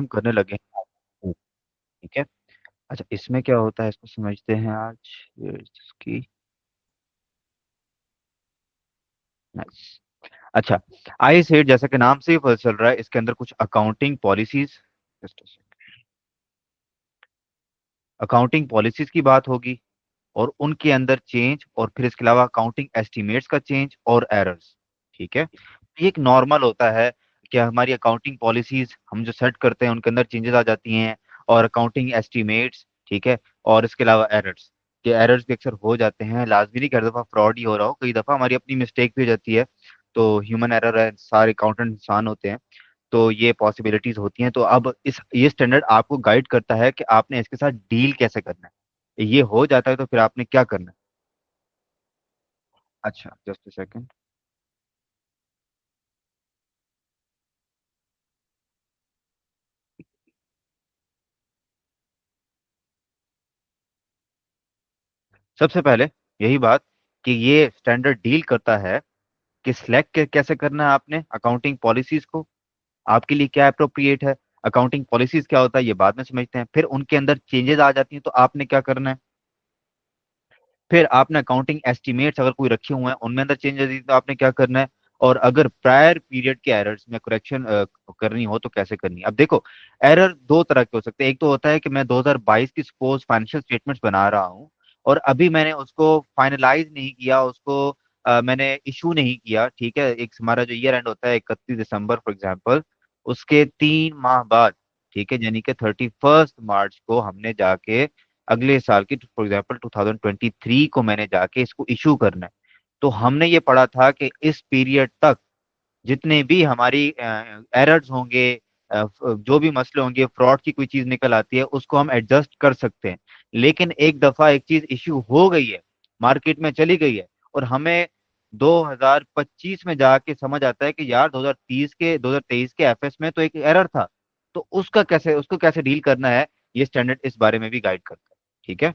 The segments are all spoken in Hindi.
हम करने लगे हैं। ठीक है। अच्छा, इसमें क्या होता है इसको समझते हैं आज। इसकी नाइस। अच्छा, आई सेड जैसा कि नाम से ही पता चल रहा है, इसके अंदर कुछ अकाउंटिंग पॉलिसीज, अकाउंटिंग पॉलिसीज की बात होगी, और उनके अंदर चेंज, और फिर इसके अलावा अकाउंटिंग एस्टिमेट्स का चेंज और एरर्स। ठीक है, तो ये एक नॉर्मल होता है कि हमारी अकाउंटिंग पॉलिसीज हम जो सेट करते हैं उनके अंदर चेंजेस आ जाती हैं, और अकाउंटिंग एस्टिमेट्स। ठीक है, और इसके अलावा एरर्स, कि एरर्स भी अक्सर हो जाते हैं, लाजमी नहीं कि हर दफा फ्रॉड ही हो रहा हो, कई दफा हमारी अपनी मिस्टेक भी हो जाती है। तो ह्यूमन एरर है, सारे अकाउंटेंट इंसान होते हैं, तो ये पॉसिबिलिटीज होती हैं। तो अब इस ये स्टैंडर्ड आपको गाइड करता है कि आपने इसके साथ डील कैसे करना है। ये हो जाता है तो फिर आपने क्या करना है। अच्छा, जस्ट अ सेकंड। सबसे पहले यही बात कि ये स्टैंडर्ड डील करता है कि सिलेक्ट कैसे करना है आपने अकाउंटिंग पॉलिसीज को, आपके लिए क्या अप्रोप्रिएट है। अकाउंटिंग पॉलिसीज क्या होता है ये बाद में समझते हैं, फिर उनके अंदर चेंजेस आ जाती हैं तो आपने क्या करना है। फिर आपने अकाउंटिंग एस्टिमेट्स अगर कोई रखे हुए हैं उनमें अंदर चेंज यदि तो आपने क्या करना है। और अगर प्रायर पीरियड के एरर्स में करेक्शन करनी हो तो कैसे करनी है। अब देखो, एरर दो तरह के हो सकते हैं। एक तो होता है कि मैं 2022 की सपोज फाइनेंशियल स्टेटमेंट्स बना रहा हूँ, और अभी मैंने उसको फाइनलाइज नहीं किया, उसको मैंने इशू नहीं किया। ठीक है, एक हमारा जो ईयर एंड होता है 31 दिसंबर फॉर एग्जाम्पल, उसके 3 माह बाद, ठीक है, यानी कि 31 मार्च को हमने जाके अगले साल की फॉर एग्जाम्पल 2023 को मैंने जाके इसको इशू करना है। तो हमने ये पढ़ा था कि इस पीरियड तक जितने भी हमारी एरर्स होंगे, जो भी मसले होंगे, फ्रॉड की कोई चीज निकल आती है उसको हम एडजस्ट कर सकते हैं। लेकिन एक दफा एक चीज इश्यू हो गई है, मार्केट में चली गई है, और हमें 2025 में जाके समझ आता है कि यार 2023 के एफएस में तो एक एरर था, तो उसको कैसे डील करना है, ये स्टैंडर्ड इस बारे में भी गाइड करता है। ठीक है,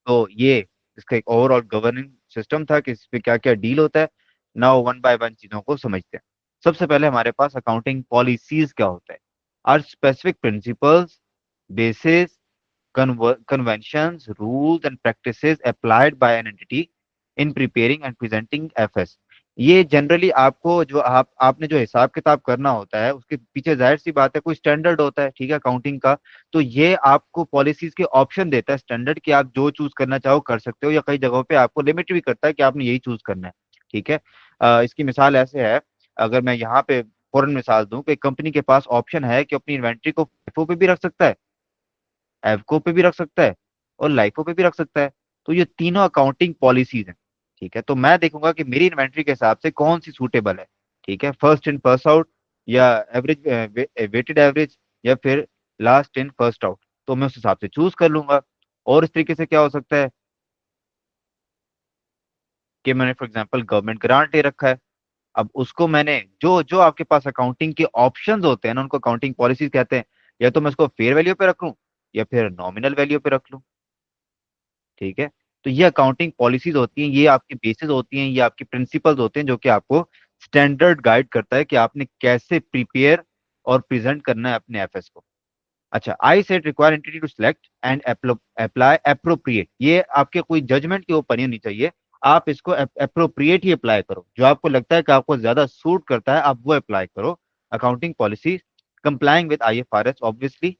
तो ये इसका एक ओवरऑल गवर्निंग सिस्टम था कि इस पे क्या क्या डील होता है। नाउ वन बाय वन चीजों को समझते हैं। सबसे पहले हमारे पास अकाउंटिंग पॉलिसीज क्या होता है। Are specific principles, bases, conventions, rules and practices applied by an entity in preparing and presenting FS। ये जनरली आपको जो आपने जो हिसाब किताब करना होता है उसके पीछे जाहिर सी बात है कोई स्टैंडर्ड होता है, ठीक है, अकाउंटिंग का। तो ये आपको पॉलिसीज के ऑप्शन देता है स्टैंडर्ड, कि आप जो चूज करना चाहो कर सकते हो, या कई जगहों पे आपको लिमिट भी करता है कि आपने यही चूज करना है। ठीक है, इसकी मिसाल ऐसे है, अगर मैं यहाँ पे फॉरन मिसाल दूं कि कंपनी के पास ऑप्शन है कि अपनी इन्वेंट्री को FIFO पे भी रख सकता है, एवको पे भी रख सकता है, और लाइफो पे भी रख सकता है। तो ये तीनों अकाउंटिंग पॉलिसीज हैं। ठीक है, तो मैं देखूंगा कि मेरी इन्वेंट्री के हिसाब से कौन सी सूटेबल है। ठीक है, फर्स्ट इन फर्स्ट आउट, या एवरेज, वेटेड एवरेज, या फिर लास्ट इन फर्स्ट आउट। तो मैं उस हिसाब से चूज कर लूंगा। और इस तरीके से क्या हो सकता है कि मैंने फॉर एग्जांपल गवर्नमेंट ग्रांट ले रखा है, अब उसको मैंने जो जो आपके पास अकाउंटिंग के ऑप्शंस होते हैं ना उनको अकाउंटिंग पॉलिसीज कहते हैं। या तो मैं उसको फेयर वैल्यू पे रख लूं, या फिर नॉमिनल वैल्यू पे रख लूं। ठीक है, तो ये अकाउंटिंग पॉलिसीज होती हैं, ये आपकी बेसिस होती हैं, ये आपकी प्रिंसिपल्स होते हैं, जो कि आपको स्टैंडर्ड गाइड करता है कि आपने कैसे प्रिपेयर और प्रेजेंट करना है अपने एफएस को। अच्छा, I set require entity to select and apply appropriate, ये आपके कोई जजमेंट के ऊपर नहीं होनी चाहिए। आप इसको अप्रोप्रिएट ही अप्लाई करो, जो आपको लगता है कि आपको ज्यादा सूट करता है आप वो अप्लाई करो। Accounting policy complying with IFRS obviously,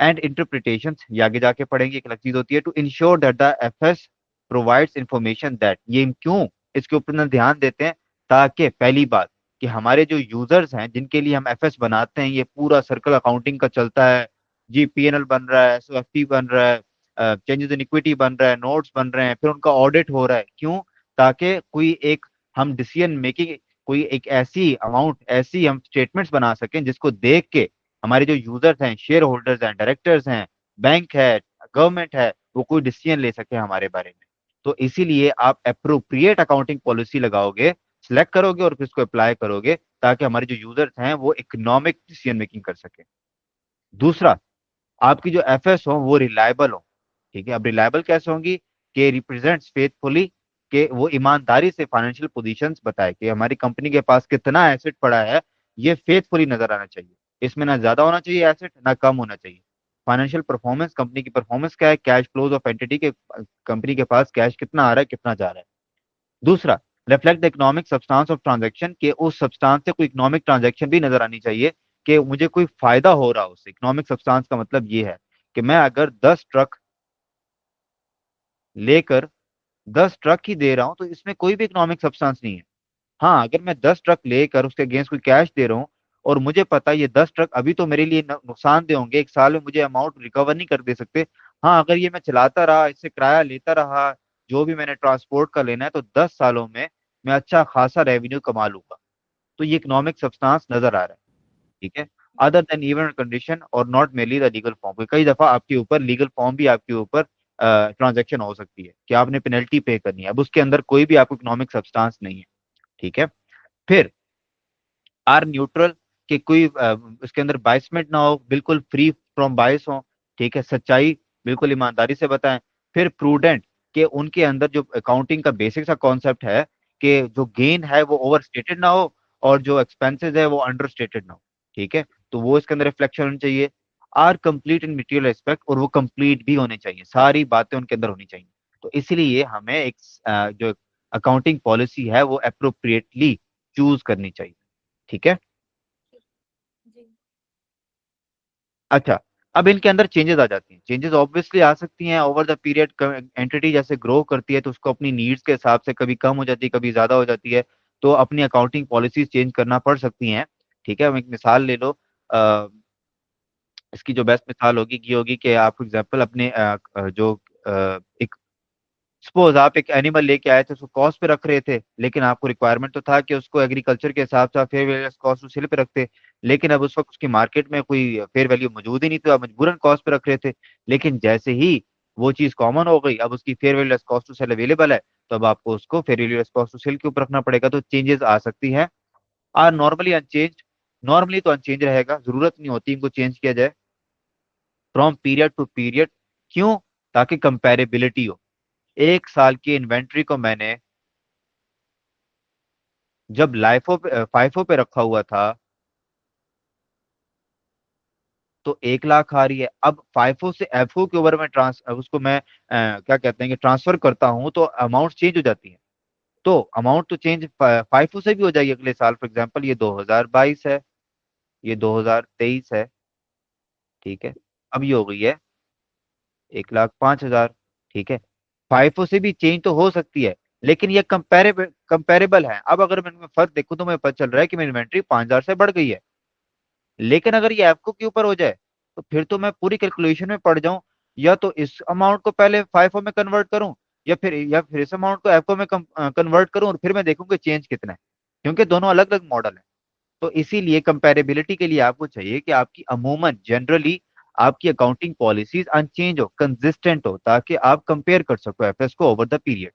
and interpretation ये आगे जाके पढ़ेंगे, एक अलग चीज होती है। To ensure that the FS provides information that, ये क्यों इसके ऊपर ना ध्यान देते हैं, ताकि पहली बात कि हमारे जो यूजर्स हैं जिनके लिए हम एफएस बनाते हैं, ये पूरा सर्कल अकाउंटिंग का चलता है। जी, PNL बन रहा है, SOFT बन रहा है, चेंजेस इन इक्विटी बन रहा है, नोट्स बन रहे हैं, फिर उनका ऑडिट हो रहा है, क्यों, ताकि कोई एक हम डिसीजन मेकिंग, कोई एक ऐसी अमाउंट, ऐसी हम स्टेटमेंट्स बना सकें जिसको देख के हमारे जो यूजर्स हैं, शेयर होल्डर्स हैं, डायरेक्टर्स हैं, बैंक है, गवर्नमेंट है, वो कोई डिसीजन ले सके हमारे बारे में। तो इसीलिए आप अप्रोप्रिएट अकाउंटिंग पॉलिसी लगाओगे, सिलेक्ट करोगे और फिर उसको अप्लाई करोगे, ताकि हमारे जो यूजर्स हैं वो इकोनॉमिक डिसीजन मेकिंग कर सके। दूसरा, आपकी जो एफएस हो वो रिलायबल हो। ठीक है, अब रिलायबल कैसे होंगी, कि रिप्रेजेंट्स फेथफुली, कि वो ईमानदारी से फाइनेंशियल पोजीशंस बताए कि हमारी कंपनी के पास कितना एसेट पड़ा है, ये फेथफुली नजर आना चाहिए। इसमें ना ज्यादा होना चाहिए एसेट, ना कम होना चाहिए। फाइनेंशियल परफॉर्मेंस, कंपनी की परफॉर्मेंस क्या है, कैश फ्लोज ऑफ एंटिटी के, कंपनी के पास कैश कितना आ रहा है कितना जा रहा है। दूसरा, reflect the economic substance of transaction, के उस सब्सटेंस से कोई इकोनॉमिक ट्रांजैक्शन भी नजर आनी चाहिए, कि मुझे कोई फायदा हो रहा हो उससे। इकोनॉमिक सब्सटेंस का मतलब ये है कि मैं अगर 10 ट्रक लेकर 10 ट्रक ही दे रहा हूं तो इसमें कोई भी इकोनॉमिक सब्सटेंस नहीं है। हाँ, अगर मैं 10 ट्रक लेकर उसके अगेंस्ट कोई कैश दे रहा हूँ, और मुझे पता है ये 10 ट्रक अभी तो मेरे लिए नुकसानदेह होंगे, एक साल में मुझे अमाउंट रिकवर नहीं कर दे सकते। हाँ, अगर ये मैं चलाता रहा, इससे किराया लेता रहा, जो भी मैंने ट्रांसपोर्ट का लेना है, तो 10 सालों में मैं अच्छा खासा रेवेन्यू कमा लूंगा। तो ये इकोनॉमिक सब्सटेंस नजर आ रहा है। ठीक है। अदर देन इवन कंडीशन और not mainly the legal form, कई दफा आपके ऊपर लीगल फॉर्म भी आपके ऊपर ट्रांजेक्शन हो सकती है कि आपने पेनल्टी पे करनी है, अब उसके अंदर कोई भी आपको इकोनॉमिक सब्सटेंस नहीं है। ठीक है। फिर आर न्यूट्रल, कि कोई उसके अंदर बाइसमेंट ना हो, बिल्कुल फ्री फ्रॉम बाइस हो। ठीक है, सच्चाई, बिल्कुल ईमानदारी से बताएं। फिर प्रूडेंट, कि उनके अंदर जो अकाउंटिंग का बेसिक सा कॉन्सेप्ट है, कि जो गेन है वो ओवर स्टेटेड ना हो, और जो एक्सपेंसेस है वो अंडर स्टेटेड ना हो। ठीक है, तो वो इसके अंदर रिफ्लेक्शन होनी चाहिए। Are complete in material aspect, और वो कंप्लीट भी होने चाहिए, सारी बातें उनके अंदर होनी चाहिए। तो इसलिए हमें एक जो अकाउंटिंग पॉलिसी है वो अप्रोप्रिएटली चूज करनी चाहिए। ठीक है। जी। अच्छा, अब इनके अंदर चेंजेस आ जाती हैं। चेंजेस ऑब्वियसली आ सकती हैं ओवर द पीरियड, एंटिटी जैसे ग्रो करती है तो उसको अपनी नीड्स के हिसाब से कभी कम हो जाती है, कभी ज्यादा हो जाती है, तो अपनी अकाउंटिंग पॉलिसीज चेंज करना पड़ सकती हैं। ठीक है, हम एक मिसाल ले लो। इसकी जो बेस्ट मिसाल होगी ये होगी कि आप फॉर एग्जांपल अपने जो एक, सपोज आप एक एनिमल लेके आए थे, उसको कॉस्ट पे रख रहे थे, लेकिन आपको रिक्वायरमेंट तो था कि उसको एग्रीकल्चर के हिसाब से fair value cost to sell पे रखते। लेकिन अब उस वक्त उसकी मार्केट में कोई फेयर वैल्यू मौजूद ही नहीं, तो आप मजबूरन कॉस्ट पे रख रहे थे। लेकिन जैसे ही वो चीज कॉमन हो गई, अब उसकी fair value cost to sell available है, तो अब आपको उसको fair value cost to sell के ऊपर रखना पड़ेगा। तो चेंजेस आ सकती है। आर नॉर्मली अनचेंज, नॉर्मली तो अनचेंज रहेगा, जरूरत नहीं होती इनको चेंज किया जाए फ्रॉम पीरियड टू पीरियड। क्यों? ताकि कंपेरेबिलिटी हो। एक साल की इन्वेंट्री को मैंने जब लाइफो पे फाइफो पे रखा हुआ था तो 1 लाख आ रही है, अब फाइफो से एफओ के ऊपर मैं उसको मैं क्या कहते हैं कि ट्रांसफर करता हूं, तो अमाउंट चेंज हो जाती है। तो अमाउंट तो चेंज फाइफो से भी हो जाएगी अगले साल। फॉर एग्जांपल ये 2022 है, ये 2023 है। ठीक है, अब ये हो गई है 1,05,000। ठीक है, फाइफो से भी चेंज तो हो सकती है, लेकिन ये कंपेरेबल है। अब अगर मैं इनमें फर्क देखूं तो मुझे पता चल रहा है कि मेरी इन्वेंट्री 5,000 से बढ़ गई है। लेकिन अगर ये एफको के ऊपर हो जाए, तो फिर तो मैं पूरी कैलकुलेशन में पड़ जाऊं, या तो इस अमाउंट को पहले फाइफो में कन्वर्ट करूं, या फिर इस अमाउंट को एफओ में कन्वर्ट करूं, और फिर मैं देखूं कि चेंज कितना है, क्योंकि दोनों अलग अलग मॉडल है। तो इसीलिए कंपैरेबिलिटी के लिए आपको चाहिए कि आपकी अमूमन जनरली आपकी अकाउंटिंग पॉलिसीज अनचेंज हो, कंसिस्टेंट हो, ताकि आप कंपेयर कर सको एफएस को ओवर द पीरियड।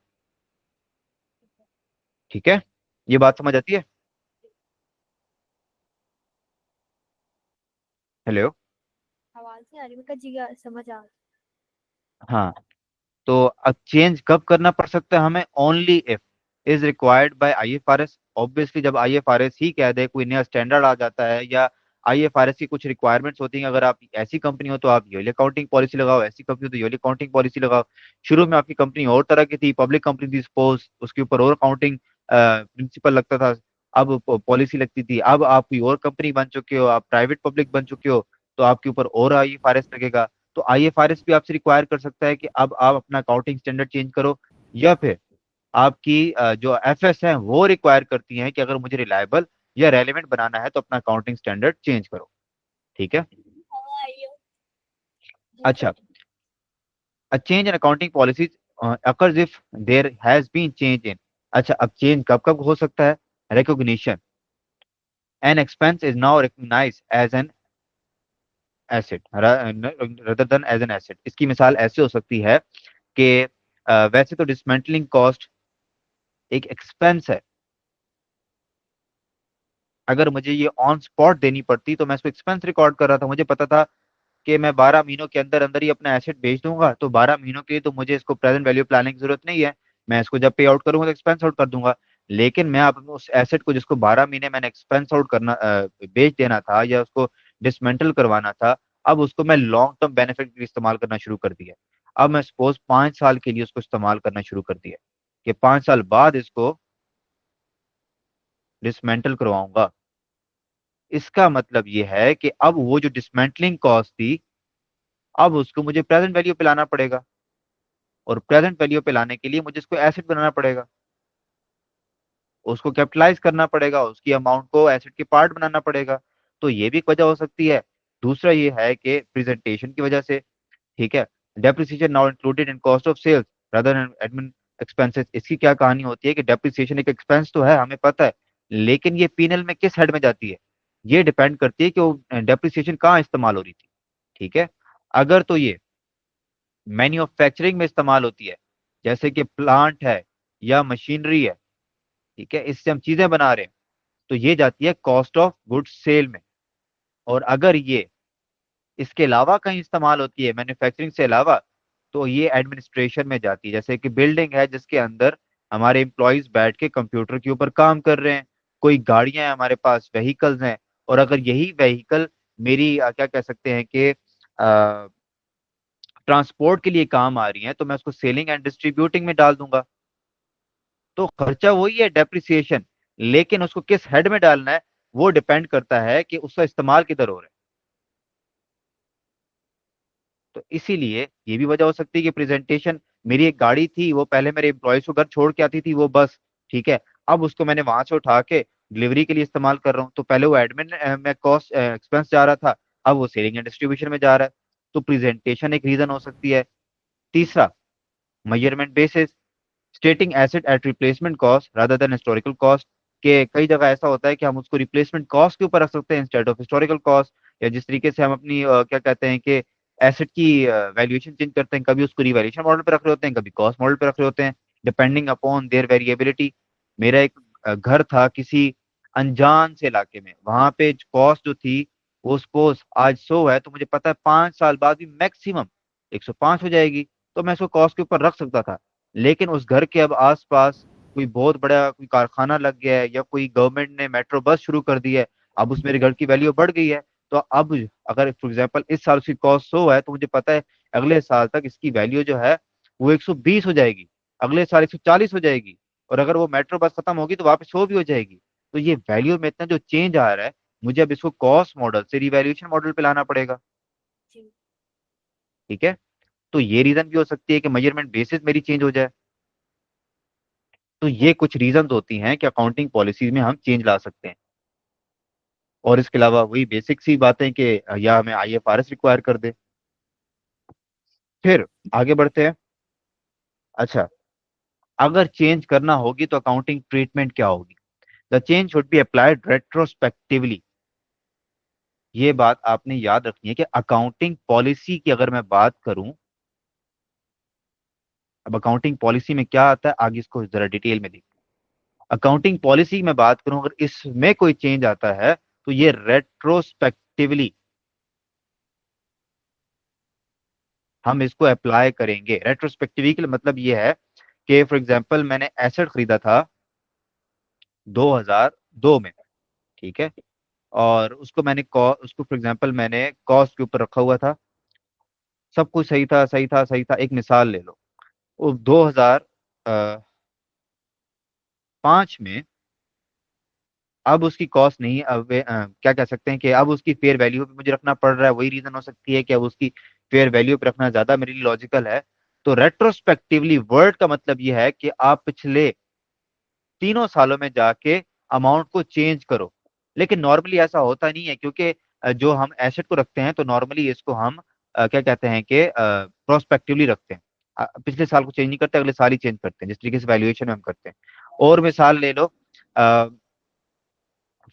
ठीक है, ये बात समझ आती है? हेलो। आवाज नहीं आ रही, मैं कहा जी समझ आ। हाँ, तो अब चेंज कब करना पड़ सकता है हमें? Only if is required by IFRS. Obviously जब आईएफआरएस ही कह दे, कोई नया स्टैंडर्ड आ जाता है, या आईएफआरएस की कुछ रिक्वायरमेंट्स होती हैं, अगर आप ऐसी कंपनी हो तो आप ये अकाउंटिंग पॉलिसी लगाओ, ऐसी कंपनी हो तो ये अकाउंटिंग पॉलिसी लगाओ। शुरू में आपकी कंपनी और तरह की थी, पब्लिक कंपनी थी सपोज, उसके ऊपर और अकाउंटिंग प्रिंसिपल लगता था, अब पॉलिसी लगती थी। अब आप कोई और कंपनी बन चुके हो, आप प्राइवेट पब्लिक बन चुके हो, तो आपके ऊपर और आईएफआरएस लगेगा। तो आईएफआरएस भी आपसे रिक्वायर कर सकता है कि अब आप अपना अकाउंटिंग स्टैंडर्ड चेंज करो, या फिर आपकी जो एफएस है वो रिक्वायर करती हैं कि अगर मुझे रिलायबल या रेलेवेंट बनाना है तो अपना अकाउंटिंग स्टैंडर्ड चेंज करो। ठीक है। अच्छा, a change in accounting policies occurs if there has been change in, अच्छा अब चेंज कब कब हो सकता है? Recognition, an expense is now recognized as an asset rather than as an asset। इसकी मिसाल ऐसे हो सकती है कि वैसे तो डिसमेंटलिंग कॉस्ट एक एक्सपेंस है, अगर मुझे ये ऑन स्पॉट देनी पड़ती तो मैं इसको एक्सपेंस रिकॉर्ड कर रहा था, मुझे पता था कि मैं 12 महीनों के अंदर अंदर ही अपना एसेट बेच दूंगा, तो 12 महीनों के लिए तो मुझे इसको प्रेजेंट वैल्यू प्लानिंग की जरूरत नहीं है, मैं इसको जब पे आउट करूंगा तो एक्सपेंस आउट कर दूंगा। लेकिन मैं अब उस एसेट को जिसको 12 महीने मैंने एक्सपेंस आउट करना बेच देना था, या उसको डिसमेंटल करवाना था, अब उसको मैं लॉन्ग टर्म बेनिफिट के लिए इस्तेमाल करना शुरू कर दिया। अब मैं सपोज 5 साल के लिए उसको इस्तेमाल करना शुरू कर दिया कि 5 साल बाद इसको डिसमेंटल करवाऊंगा। इसका मतलब ये है कि अब वो जो डिसमेंटलिंग कॉस्ट थी, अब उसको मुझे प्रेजेंट वैल्यू पे लाना पड़ेगा, और प्रेजेंट वैल्यू पे लाने के लिए मुझे इसको एसेट बनाना पड़ेगा, उसको कैपिटलाइज करना पड़ेगा, उसकी अमाउंट को एसेट के पार्ट बनाना पड़ेगा। तो ये भी एक वजह हो सकती है। दूसरा ये है कि प्रेजेंटेशन की वजह से, ठीक है, depreciation now included in cost of sales rather than admin expenses. इसकी क्या कहानी होती है कि डेप्रिसिएशन एक एक्सपेंस तो है, हमें पता है, लेकिन ये पीएनएल में किस हेड में जाती है, ये डिपेंड करती है कि वो डेप्रिसिएशन कहाँ इस्तेमाल हो रही थी। ठीक है, अगर तो ये मैन्युफैक्चरिंग में इस्तेमाल होती है, जैसे कि प्लांट है या मशीनरी है, ठीक है, इससे हम चीजें बना रहे हैं, तो ये जाती है कॉस्ट ऑफ गुड्स सेल में। और अगर ये इसके अलावा कहीं इस्तेमाल होती है मैन्युफैक्चरिंग से अलावा, तो ये एडमिनिस्ट्रेशन में जाती है, जैसे कि बिल्डिंग है जिसके अंदर हमारे एम्प्लॉयज बैठ के कंप्यूटर के ऊपर काम कर रहे हैं, कोई गाड़ियां हैं हमारे पास, व्हीकल्स हैं, और अगर यही व्हीकल मेरी क्या कह सकते हैं कि ट्रांसपोर्ट के लिए काम आ रही है, तो मैं उसको सेलिंग एंड डिस्ट्रीब्यूटिंग में डाल दूंगा। तो खर्चा वही है डेप्रिसिएशन, लेकिन उसको किस हेड में डालना है वो डिपेंड करता है कि उसका इस्तेमाल किधर हो रहा है। तो इसीलिए ये भी वजह हो सकती है कि प्रेजेंटेशन, मेरी एक गाड़ी थी, वो पहले मेरे एम्प्लॉयज को घर छोड़ के आती थी वो बस, ठीक है, अब उसको मैंने वहां से उठा के डिलीवरी के लिए इस्तेमाल कर रहा हूँ, तो पहले वो एडमिन में कॉस्ट एक्सपेंस जा रहा था, अब वो सेलिंग एंड डिस्ट्रीब्यूशन में जा रहा है। तो प्रेजेंटेशन एक रीजन हो सकती है। तीसरा, measurement basis, स्टेटिंग asset eight replacement cost rather than historical cost, के कई जगह ऐसा होता है कि हम उसको रिप्लेसमेंट कॉस्ट के ऊपर रख सकते हैं इंस्टेड ऑफ हिस्टोरिकल कॉस्ट। या जिस तरीके से हम अपनी क्या कहते हैं कि एसेट की वैल्यूएशन चेंज करते हैं, कभी उसको रिवैल्यूएशन मॉडल पे रख रहे होते हैं, कभी कॉस्ट मॉडल पे रख रहे होते हैं, डिपेंडिंग अपॉन देयर वेरिएबिलिटी। मेरा एक घर था किसी अनजान से इलाके में, वहां पे कॉस्ट जो थी वो सपोज आज 100 है, तो मुझे पता है 5 साल बाद भी मैक्सिमम 105 हो जाएगी, तो मैं इसको कॉस्ट के ऊपर रख सकता था। लेकिन उस घर के अब आसपास कोई बहुत बड़ा कोई कारखाना लग गया है, या कोई गवर्नमेंट ने मेट्रो बस शुरू कर दी है, अब उस मेरे घर की वैल्यू बढ़ गई है। तो अब अगर फॉर एग्जांपल इस साल उसकी कॉस्ट 100 है, तो मुझे पता है अगले साल तक इसकी वैल्यू जो है वो 120 हो जाएगी, अगले साल 140 हो जाएगी, और अगर वो मेट्रो बस खत्म होगी तो वापस 100 भी हो जाएगी। तो ये वैल्यू में इतना जो चेंज आ रहा है, मुझे अब इसको कॉस्ट मॉडल से रिवैल्यूएशन मॉडल पे लाना पड़ेगा। जी। ठीक है, तो ये रीजन भी हो सकती है कि मेजरमेंट बेसिस मेरी चेंज हो जाए। तो ये कुछ रीजन होती हैं कि अकाउंटिंग पॉलिसीज में हम चेंज ला सकते हैं। और इसके अलावा वही बेसिक सी बातें कि या हमें आईएफआरएस रिक्वायर कर दे। फिर आगे बढ़ते हैं। अच्छा, अगर चेंज करना होगी तो अकाउंटिंग ट्रीटमेंट क्या होगी? The change should be applied retrospectively. ये बात आपने याद रखनी है कि अकाउंटिंग पॉलिसी की अगर मैं बात करूं, अब अकाउंटिंग पॉलिसी में क्या आता है आगे इसको जरा डिटेल में देखते हैं। अकाउंटिंग पॉलिसी की मैं बात करूं, अगर इसमें कोई चेंज आता है तो ये रेट्रोस्पेक्टिवली हम इसको अप्लाई करेंगे। रेट्रोस्पेक्टिवली का मतलब ये है कि फॉर एग्जांपल मैंने एसेट खरीदा था 2002 में, ठीक है, और उसको उसको फॉर एग्जांपल मैंने कॉस्ट के ऊपर रखा हुआ था, सब कुछ सही था सही था सही था। एक मिसाल ले लो, वो 2005 में अब उसकी कॉस्ट नहीं, अब क्या कह सकते हैं कि अब उसकी फेयर वैल्यू पे मुझे रखना पड़ रहा है। वही रीजन हो सकती है कि अब उसकी फेयर वैल्यू पे रखना ज्यादा मेरे लिए लॉजिकल है। तो रेट्रोस्पेक्टिवली वर्ड का मतलब यह है कि आप पिछले 3 सालों में जाके अमाउंट को चेंज करो। लेकिन नॉर्मली ऐसा होता नहीं है, क्योंकि जो हम एसेट को रखते हैं तो नॉर्मली इसको हम क्या कहते हैं कि प्रोस्पेक्टिवली रखते हैं। पिछले साल को चेंज नहीं करते, अगले साल ही चेंज करते हैं, जिस तरीके से वैल्यूएशन में हम करते हैं। और मिसाल ले लो,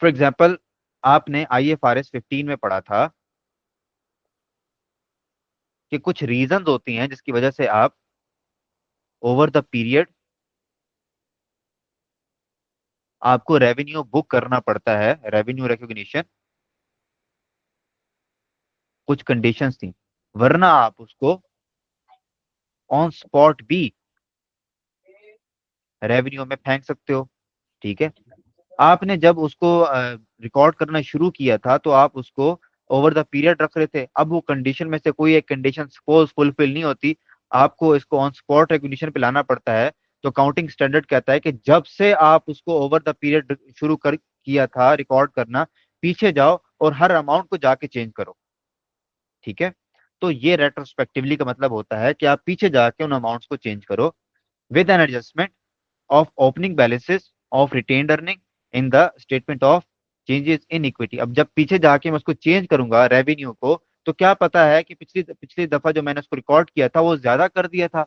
फॉर एग्जाम्पल आपने आईएफआरएस 15 में पढ़ा था कि कुछ रीजंस होती हैं जिसकी वजह से आप ओवर द पीरियड आपको रेवेन्यू बुक करना पड़ता है, रेवेन्यू रिकॉग्निशन। कुछ कंडीशंस थी, वरना आप उसको ऑन स्पॉट भी रेवेन्यू में फेंक सकते हो। ठीक है, आपने जब उसको रिकॉर्ड करना शुरू किया था तो आप उसको ओवर द पीरियड रख रहे थे, अब वो कंडीशन में से कोई एक कंडीशन सपोज फुलफिल नहीं होती, आपको इसको ऑन स्पॉट रिकॉग्निशन पे लाना पड़ता है। तो काउंटिंग स्टैंडर्ड कहता है कि जब से आप उसको ओवर द पीरियड शुरू कर किया था रिकॉर्ड करना, पीछे जाओ और हर अमाउंट को जाके चेंज करो। ठीक है, तो ये रेट्रोस्पेक्टिवली का मतलब होता है कि आप पीछे जाके उन अमाउंट्स को चेंज करो with an adjustment of opening balances of retained earning in the statement of changes in equity. अब जब पीछे जाके मैं उसको चेंज करूंगा रेवेन्यू को, तो क्या पता है कि पिछली पिछली दफा जो मैंने उसको रिकॉर्ड किया था वो ज्यादा कर दिया था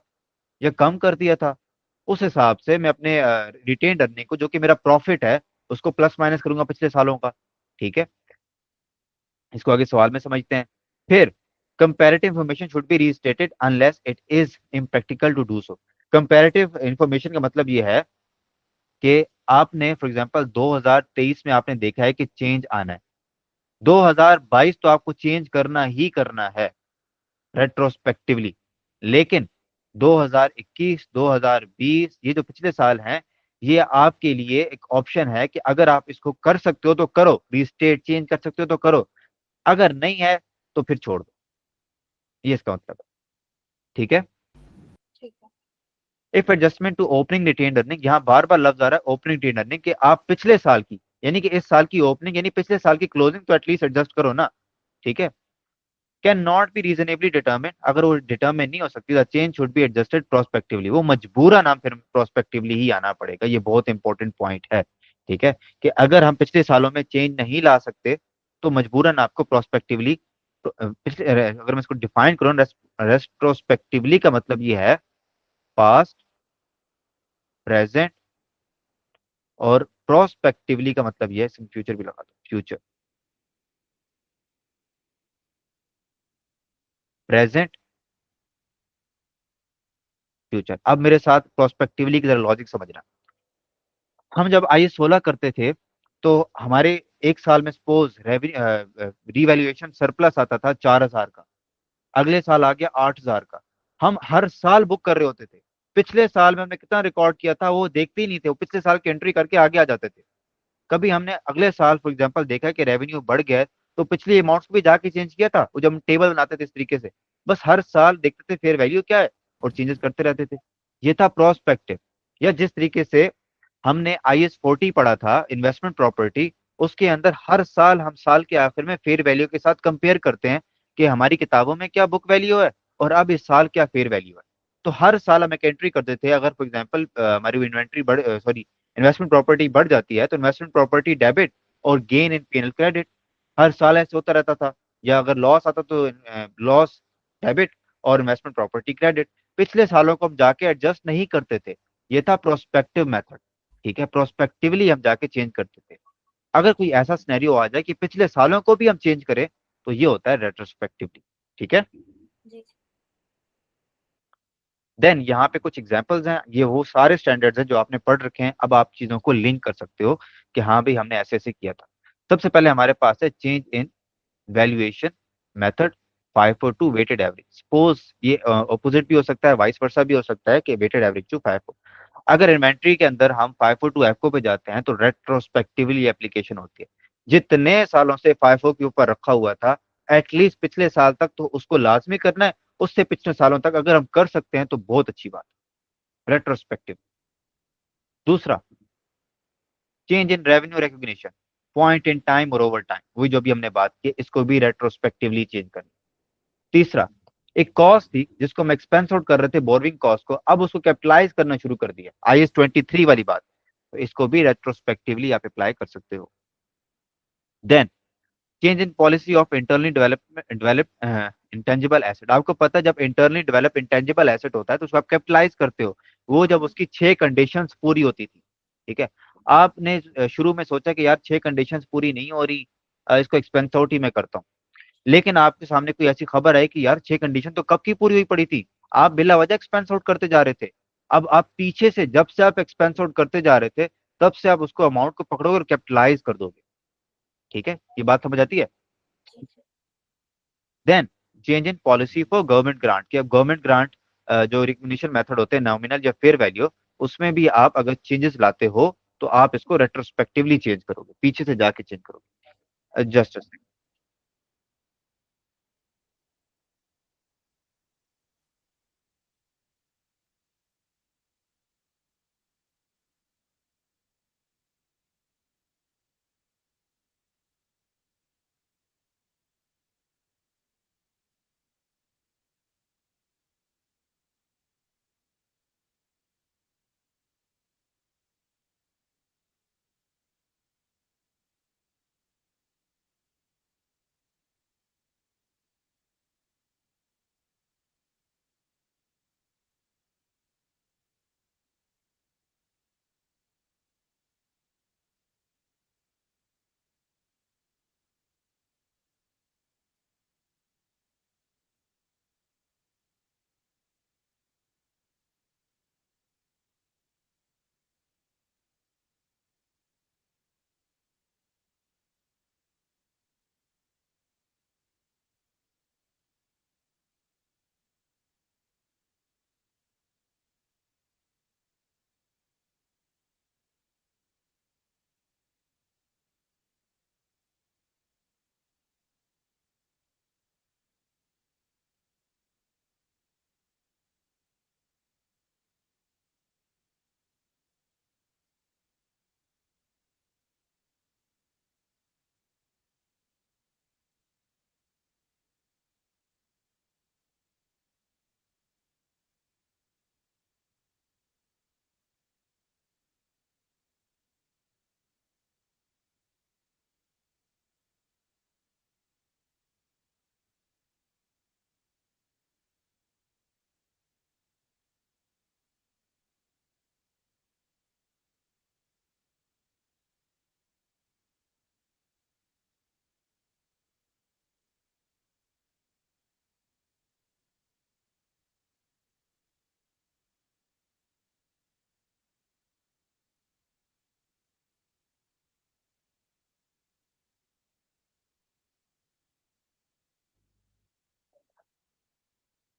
या कम कर दिया था। उस हिसाब से मैं अपने रिटेन्ड अर्निंग को, जो कि मेरा प्रॉफिट है, उसको प्लस माइनस करूंगा पिछले सालों का। ठीक है, इसको आगे सवाल में समझते हैं। फिर comparative information should be restated unless it is impractical to do so. Comparative information का मतलब ये है कि आपने फॉर एग्जांपल 2023 में आपने देखा है कि चेंज आना है, 2022 तो आपको चेंज करना ही करना है रेट्रोस्पेक्टिवली। लेकिन 2021 2020 ये जो पिछले साल हैं, ये आपके लिए एक ऑप्शन है कि अगर आप इसको कर सकते हो तो करो, रीस्टेट चेंज कर सकते हो तो करो, अगर नहीं है तो फिर छोड़ दो। ये इसका मतलब है। ठीक है, ठीक है। If adjustment to opening retained earning, यहाँ बार बार लफ्ज आ रहा है ओपनिंग रिटेन्ड अर्निंग, कि आप पिछले साल की, यानी कि इस साल की ओपनिंग यानी पिछले साल की क्लोजिंग तो एटलीस्ट एडजस्ट करो ना। ठीक है, can not be reasonably determine, अगर वो डिटर्मिन नहीं हो सकती, the change should be adjusted prospectively, वो मजबूरन नाम फिर प्रोस्पेक्टिवली ही आना पड़ेगा। ये बहुत इंपॉर्टेंट पॉइंट है। ठीक है, कि अगर हम पिछले सालों में चेंज नहीं ला सकते तो मजबूरन आपको प्रोस्पेक्टिवली, पिछले अगर मैं इसको डिफाइन करूँ, रेस्ट्रोस्पेक्टिवली का मतलब ये है पास्ट, प्रेजेंट, और प्रोस्पेक्टिवली का मतलब ये है, फ्यूचर भी लगा दो, फ्यूचर, प्रेजेंट, फ्यूचर। अब मेरे साथ प्रोस्पेक्टिवली की जरा लॉजिक समझना। हम जब आई 16 करते थे तो हमारे एक साल में सपोज रिवैल्यूएशन सरप्लस आता था 4,000 का, अगले साल आ गया 8,000 का, हम हर साल बुक कर रहे होते थे। पिछले साल में हमने कितना रिकॉर्ड किया था वो देखते ही नहीं थे, वो पिछले साल की एंट्री करके आगे आ जाते थे। कभी हमने अगले साल फॉर एग्जांपल देखा कि रेवेन्यू बढ़ गया है, तो पिछले अमाउंट्स को भी जाके चेंज किया था, वो जब हम टेबल बनाते थे इस तरीके से, बस हर साल देखते थे फेयर वैल्यू क्या है और चेंजेस करते रहते थे। ये था प्रोस्पेक्टिव। या जिस तरीके से हमने IS 40 पढ़ा था इन्वेस्टमेंट प्रॉपर्टी, उसके अंदर हर साल हम साल के आखिर में फेयर वैल्यू के साथ कंपेयर करते हैं कि हमारी किताबों में क्या बुक वैल्यू है और अब इस साल क्या फेयर वैल्यू है। तो हर साल हम एक एंट्री करते थे, अगर फॉर एग्जांपल हमारी इन्वेंट्री बढ़ सॉरी इन्वेस्टमेंट प्रॉपर्टी बढ़ जाती है तो इन्वेस्टमेंट प्रॉपर्टी डेबिट और गेन इन P&L क्रेडिट, हर साल ऐसे होता रहता था। या अगर लॉस आता तो लॉस डेबिट और इन्वेस्टमेंट प्रॉपर्टी क्रेडिट। पिछले सालों को हम जाके एडजस्ट नहीं करते थे, ये था प्रोस्पेक्टिव मेथड। ठीक है, प्रोस्पेक्टिवली हम जाके चेंज करते थे। अगर कोई ऐसा सिनेरियो आ जाए कि पिछले सालों को भी हम चेंज करें, तो ये होता है रेट्रोस्पेक्टिवली। ठीक है, जी। देन यहाँ पे कुछ एग्जांपल्स हैं, ये वो सारे स्टैंडर्ड्स हैं जो आपने पढ़ रखे हैं, अब आप चीजों को लिंक कर सकते हो कि हाँ भाई हमने ऐसे ऐसे किया था। सबसे पहले हमारे पास है change in valuation method 542 weighted average. Suppose ये ऑपोजिट भी हो सकता है, वाइस वर्सा भी हो सकता है कि वेटेड एवरेज टू 5। अगर इन्वेंट्री के अंदर हम 542 एफको पे जाते हैं तो रेट्रोस्पेक्टिवली एप्लीकेशन होती है। जितने सालों से 5 के ऊपर रखा हुआ था, एटलीस्ट पिछले साल तक तो उसको लाजमी करना है, उससे पिछले सालों तक अगर हम कर सकते हैं तो बहुत अच्छी बात है, रेट्रोस्पेक्टिव। दूसरा, change in revenue recognition point in time और ओवर टाइम, वही जो भी हमने बात की, इसको भी रेट्रोस्पेक्टिवली चेंज करना। तीसरा, एक कॉस्ट थी जिसको हम एक्सपेंस आउट कर रहे थे, बोरिंग कॉस्ट को, अब उसको कैपिटलाइज करना शुरू कर दिया, IS 23 वाली बात, तो इसको भी रेट्रोस्पेक्टिवली आप अप्लाई कर सकते हो। Then change in policy of internally develop intangible asset. आपको पता है जब इंटरनली डेवलप इंटेंजिबल एसेट होता है तो उसको आप कैपिटलाइज करते हो, वो जब उसकी 6 कंडीशंस पूरी होती थी। ठीक है, आपने शुरू में सोचा कि यार 6 कंडीशंस पूरी नहीं हो रही, इसको एक्सपेंस आउट ही मैं करता हूँ। लेकिन आपके सामने कोई ऐसी खबर है कि यार 6 कंडीशन तो कब की पूरी हुई पड़ी थी, आप बिला वजह एक्सपेंस आउट करते जा रहे थे। अब आप पीछे से जब से आप एक्सपेंस आउट करते जा रहे थे, तब से आप उसको अमाउंट को पकड़ोगे और कैपिटलाइज कर दोगे। ठीक है, ये बात समझ आती है। ठीक है। Then change in policy for government grant, की अब गवर्नमेंट ग्रांट जो रिकग्निशन मेथड होते हैं नॉमिनल या फेयर वैल्यू, उसमें भी आप अगर चेंजेस लाते हो तो आप इसको रेट्रोस्पेक्टिवली चेंज करोगे, पीछे से जाके चेंज करोगे। जस्ट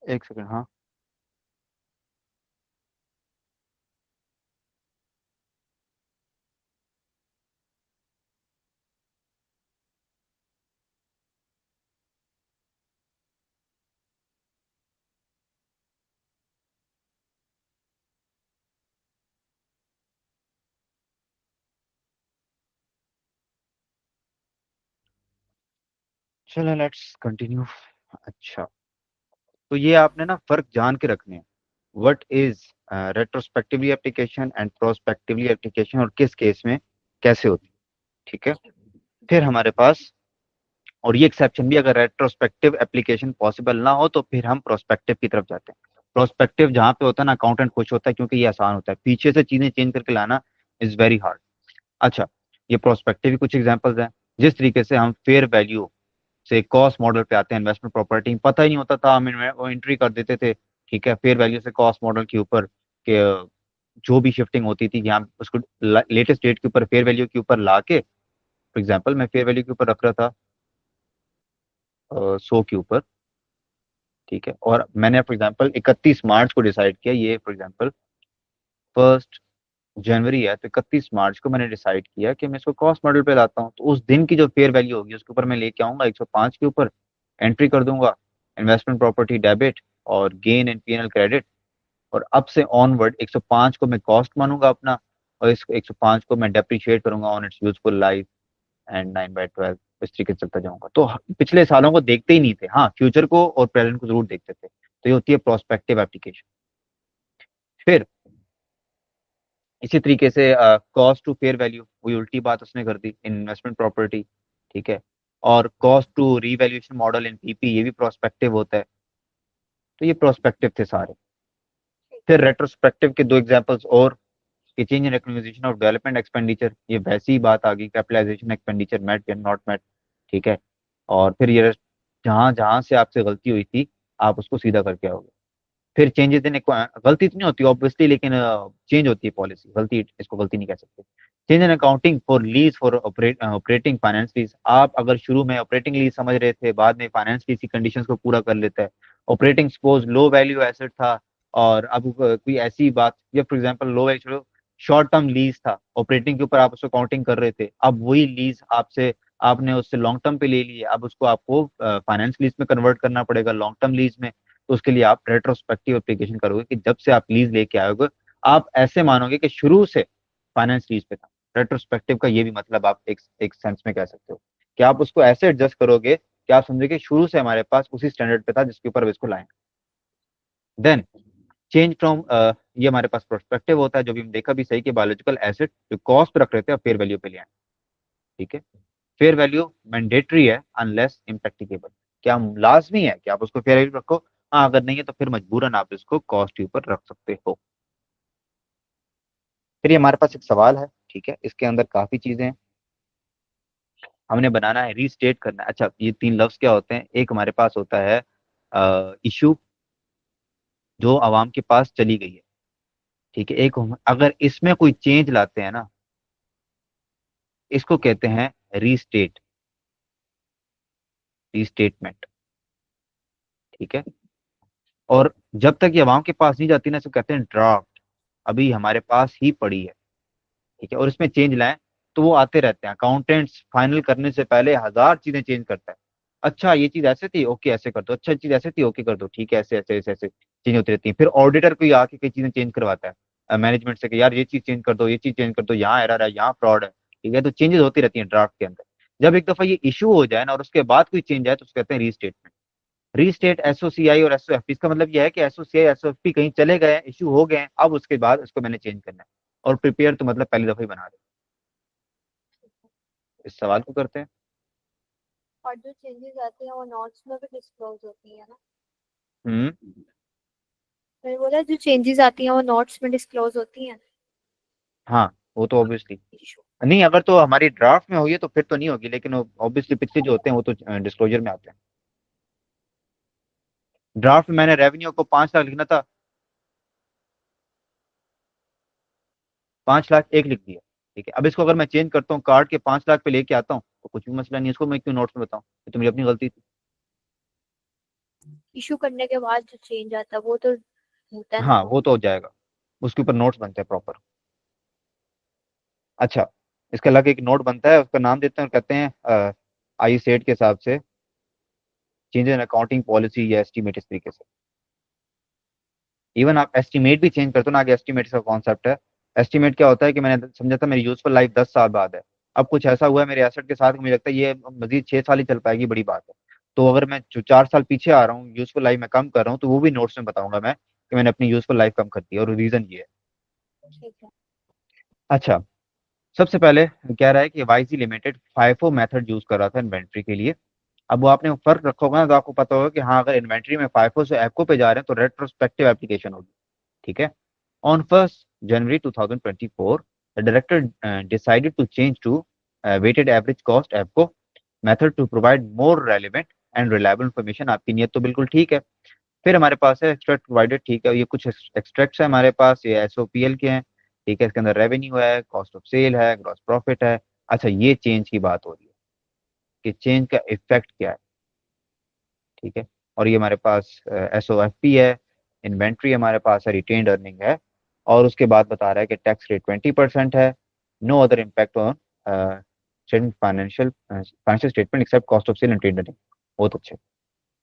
एक सेकंड, हाँ। चलो लेट्स कंटिन्यू। अच्छा, तो ये आपने ना फर्क जान के रखने हैं। What is retrospectively application and prospectively application, और किस केस में कैसे होती है। ठीक है। ठीक। फिर जी। हमारे पास, और ये एक्सेप्शन भी, अगर रेट्रोस्पेक्टिव एप्लीकेशन पॉसिबल ना हो तो फिर हम प्रोस्पेक्टिव की तरफ जाते हैं। प्रोस्पेक्टिव जहाँ पे होता है ना, अकाउंटेंट खुश होता है क्योंकि ये आसान होता है, पीछे से चीजें चेंज करके लाना इज वेरी हार्ड। अच्छा, ये प्रोस्पेक्टिव की कुछ एग्जांपल्स हैं। जिस तरीके से हम फेयर वैल्यू से कॉस्ट मॉडल पे आते हैं, इन्वेस्टमेंट प्रॉपर्टी पता ही नहीं होता था, हम वो एंट्री कर देते थे। ठीक है, फेयर वैल्यू से कॉस्ट मॉडल के ऊपर के जो भी शिफ्टिंग होती थी, यहाँ उसको लेटेस्ट डेट के ऊपर फेयर वैल्यू के ऊपर ला के, फॉर एग्जाम्पल मैं फेयर वैल्यू के ऊपर रख रहा था 100 के ऊपर। ठीक है, और मैंने फॉर एग्जाम्पल 31 मार्च को डिसाइड किया, ये फॉर एग्जाम्पल 1 जनवरी है, तो 31 मार्च को मैंने डिसाइड किया कि मैं इसको कॉस्ट मॉडल पे लाता हूँ, तो उस दिन की जो फेयर वैल्यू होगी उसके ऊपर मैं लेके आऊंगा 105 के ऊपर, एंट्री कर दूंगा, इन्वेस्टमेंट प्रॉपर्टी डेबिट और गेन एंड पीएनएल क्रेडिट। और अब से ऑनवर्ड 105 को मैं कॉस्ट मानूंगा अपना, और इस 105 को मैं डेप्रिशिएट करूंगा on it's useful life, and 9/12 इस तरीके से चलता जाऊंगा। तो पिछले सालों को देखते ही नहीं थे, हाँ फ्यूचर को और प्रेजेंट को जरूर देखते थे। तो ये होती है प्रोस्पेक्टिव एप्लीकेशन। फिर इसी तरीके से कॉस्ट टू फेयर वैल्यू, वही उल्टी बात उसने कर दी, इन्वेस्टमेंट प्रॉपर्टी। ठीक है, और cost to revaluation model in PP, ये भी प्रोस्पेक्टिव होता है। तो ये प्रोस्पेक्टिव थे सारे। ठीक फिर रेट्रोस्पेक्टिव के दो एग्जांपल्स और, कि change in recognition of development expenditure, ये वैसी ही बात आ गई, कैपिटलाइजेशन एक्सपेंडिचर मेट या नॉट मेट। ठीक है, और फिर ये जहां जहां से आपसे गलती हुई थी आप उसको सीधा करके आओगे। फिर चेंजेस इन, गलती तो नहीं होती ऑब्वियसली, लेकिन चेंज होती है पॉलिसी, गलती इसको गलती नहीं कह सकते। Change in accounting for lease for operating finance lease, आप अगर शुरू में ऑपरेटिंग लीज समझ रहे थे, बाद में फाइनेंस लीज की कंडीशंस को पूरा कर लेता है। Operating suppose low value asset था, और अब कोई ऐसी बात, या for example low value short term lease था, ऑपरेटिंग के ऊपर आप उसको काउंटिंग कर रहे थे, अब वही लीज आपसे, आपने उससे लॉन्ग टर्म पे ले ली है, अब उसको आपको फाइनेंस लीज में कन्वर्ट करना पड़ेगा, लॉन्ग टर्म लीज में। तो उसके लिए आप रेट्रोस्पेक्टिव एप्लीकेशन करोगे, कि जब से आप लीज लेके आओगे आप ऐसे मानोगे कि शुरू से फाइनेंस लीज पे था। रेट्रोस्पेक्टिव का ये भी मतलब आप एक सेंस में कह सकते हो, कि आप उसको ऐसे एडजस्ट करोगे कि आप समझोगे शुरू से हमारे पास उसी स्टैंडर्ड पे था जिसके ऊपर अब इसको लाएं। देन चेंज फ्रॉम, ये हमारे पास प्रोस्पेक्टिव होता है, जो भी हम देखा भी सही, कि बायोलॉजिकल एसेट जो कॉस्ट पे रख रहे थे अब फेयर वैल्यू पे ले आए। ठीक है, फेयर वैल्यू मैंडेटरी है अनलेस इम्प्रैक्टिकेबल, क्या लाजमी है कि आप उसको फेयर वैल्यू रखो। हाँ, अगर नहीं है तो फिर मजबूरन आप इसको कॉस्ट के ऊपर रख सकते हो। फिर ये हमारे पास एक सवाल है, ठीक है, इसके अंदर काफी चीजें हैं, हमने बनाना है, रीस्टेट करना है। अच्छा, ये तीन लफ्ज क्या होते हैं, एक हमारे पास होता है इशू, जो आवाम के पास चली गई है। ठीक है, एक अगर इसमें कोई चेंज लाते हैं ना, इसको कहते हैं रीस्टेट, रीस्टेटमेंट। ठीक है, और जब तक ये आवाम के पास नहीं जाती ना, इसको कहते हैं ड्राफ्ट, अभी हमारे पास ही पड़ी है। ठीक है, और इसमें चेंज लाएं तो वो आते रहते हैं, अकाउंटेंट्स फाइनल करने से पहले हजार चीजें चेंज करता है। अच्छा ये चीज ऐसे थी, ओके ऐसे कर दो, अच्छा ये चीज ऐसे थी, ओके कर दो, ठीक है, ऐसे ऐसे ऐसे ऐसे चेंज होती रहती है। फिर ऑडिटर कोई आके कई चीजें चेंज करवाता है मैनेजमेंट से, कि यार ये चीज चेंज कर दो, ये चीज चेंज कर दो, यहाँ एरर है, यहाँ फ्रॉड है। ठीक है, तो चेंजेस होती रहती है ड्राफ्ट के अंदर। जब एक दफा ये इशू हो जाए ना, और उसके बाद कोई चेंज आए, तो उसको कहते हैं रीस्टेटमेंट। रीस्टेट एसओसीआई और एसओएफपी, इसका मतलब यह है कि एसओसीआई एसओएफपी कहीं चले गए, इशू हो गए हैं, अब उसके बाद इसको मैंने चेंज करना है। और प्रिपेयर तो मतलब पहली दफा ही बना दे। इस सवाल को करते हैं। और जो चेंजेस आती हैं वो नोट्स में भी डिस्क्लोज होती है ना। हम्म। मैंने बोला जो चेंजेस आती हैं वो नोट्स में डिस्क्लोज होती हैं। हाँ, वो तो ऑब्वियसली इशू। नहीं, अगर तो हमारी ड्राफ्ट में हुई है तो फिर तो नहीं होगी, लेकिन ऑब्वियसली पिछले जो होते हैं वो तो डिस्क्लोजर में आते हैं। ड्राफ्ट में मैंने रेवेन्यू को 5 लाख लिखना था, 5 लाख एक लिख दिया। ठीक है, अब इसको अगर मैं चेंज करता हूँ, कार्ड के 5 लाख पे लेके आता हूँ, तो कुछ भी मसला नहीं है, इसको मैं क्यों नोट्स में बताऊँ, ये तो मेरी अपनी गलती थी। इशू करने के बाद जो चेंज आता है वो तो होता है ना। हाँ वो तो हो जाएगा, उसके ऊपर नोट्स बनते हैं प्रॉपर। अच्छा, इसका अलग एक नोट बनता है, उसका नाम देते हैं और कहते हैं आई सेट के हिसाब से चेंज इन अकाउंटिंग पॉलिसी या एस्टीमेट, इस तरीके से। इवन आप एस्टीमेट भी चेंज करते हो ना, आगे एस्टीमेट का कॉन्सेप्ट है। एस्टीमेट क्या होता है कि मैंने समझा था मेरी यूजफुल लाइफ 10 साल बाद है, अब कुछ ऐसा हुआ है मेरे एसेट के साथ कि मुझे लगता है ये मजीद 6 साल ही चल पाएगी, बड़ी बात है। तो अगर मैं जो 4 साल पीछे आ रहा हूँ, यूजफुल लाइफ में कम कर रहा हूँ, तो वो भी नोट्स में बताऊंगा मैं कि मैंने अपनी यूजफुल लाइफ कम कर दी है और रीजन ये है। ठीक है। अच्छा, सबसे पहले कह रहा है कि YG limited FIFO method use कर रहा था इन्वेंट्री के लिए। अब वो आपने फर्क रखा होगा ना, तो आपको पता होगा कि हाँ, अगर इन्वेंट्री में फाइफो से एफको पे जा रहे हैं तो रेट्रोस्पेक्टिव एप्लीकेशन होगी। ठीक है। On 1st January 2024, the director decided to change to weighted average cost (EVCO) method to provide more relevant and reliable information। आपकी नीयत तो बिल्कुल ठीक है। फिर हमारे पास है एक्सट्रैक्ट प्रोवाइडेड, ठीक है, ये कुछ एक्सट्रैक्ट्स है हमारे पास, ये एसओपीएल के हैं। ठीक है, इसके अंदर रेवेन्यू है, कॉस्ट ऑफ सेल है, ग्रॉस प्रॉफिट है। अच्छा, ये चेंज की बात हो रही है कि चेंज का इफेक्ट क्या है। ठीक है। और ये हमारे पास एसओएफपी है, इन्वेंट्री हमारे पास है, रिटेन्ड अर्निंग है। और उसके बाद बता रहा है कि टैक्स रेट 20% है। No other impact on financial statement except cost of sale and retained earning. बहुत अच्छे।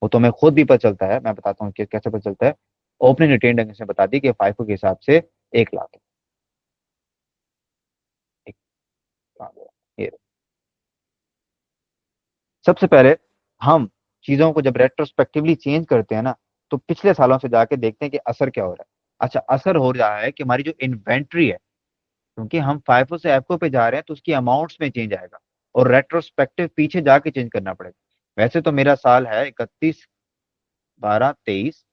वो तो हमें खुद भी पता चलता है, मैं बताता हूँ कि कैसे पता चलता है। ओपनिंग रिटेन्ड अर्निंग से बता दी कि फाइफो के हिसाब से 1 लाख है। 1 लाख है। ये सबसे पहले हम चीजों को जब रेट्रोस्पेक्टिवली चेंज करते हैं ना, तो पिछले सालों से जाके देखते हैं कि असर क्या हो रहा है। अच्छा, असर हो रहा है कि हमारी जो इन्वेंट्री है, क्योंकि हम फाइफो से एफको पे जा रहे हैं तो उसकी अमाउंट्स में चेंज आएगा, और रेट्रोस्पेक्टिव पीछे जाके चेंज करना पड़ेगा। वैसे तो मेरा साल है 31/12/23,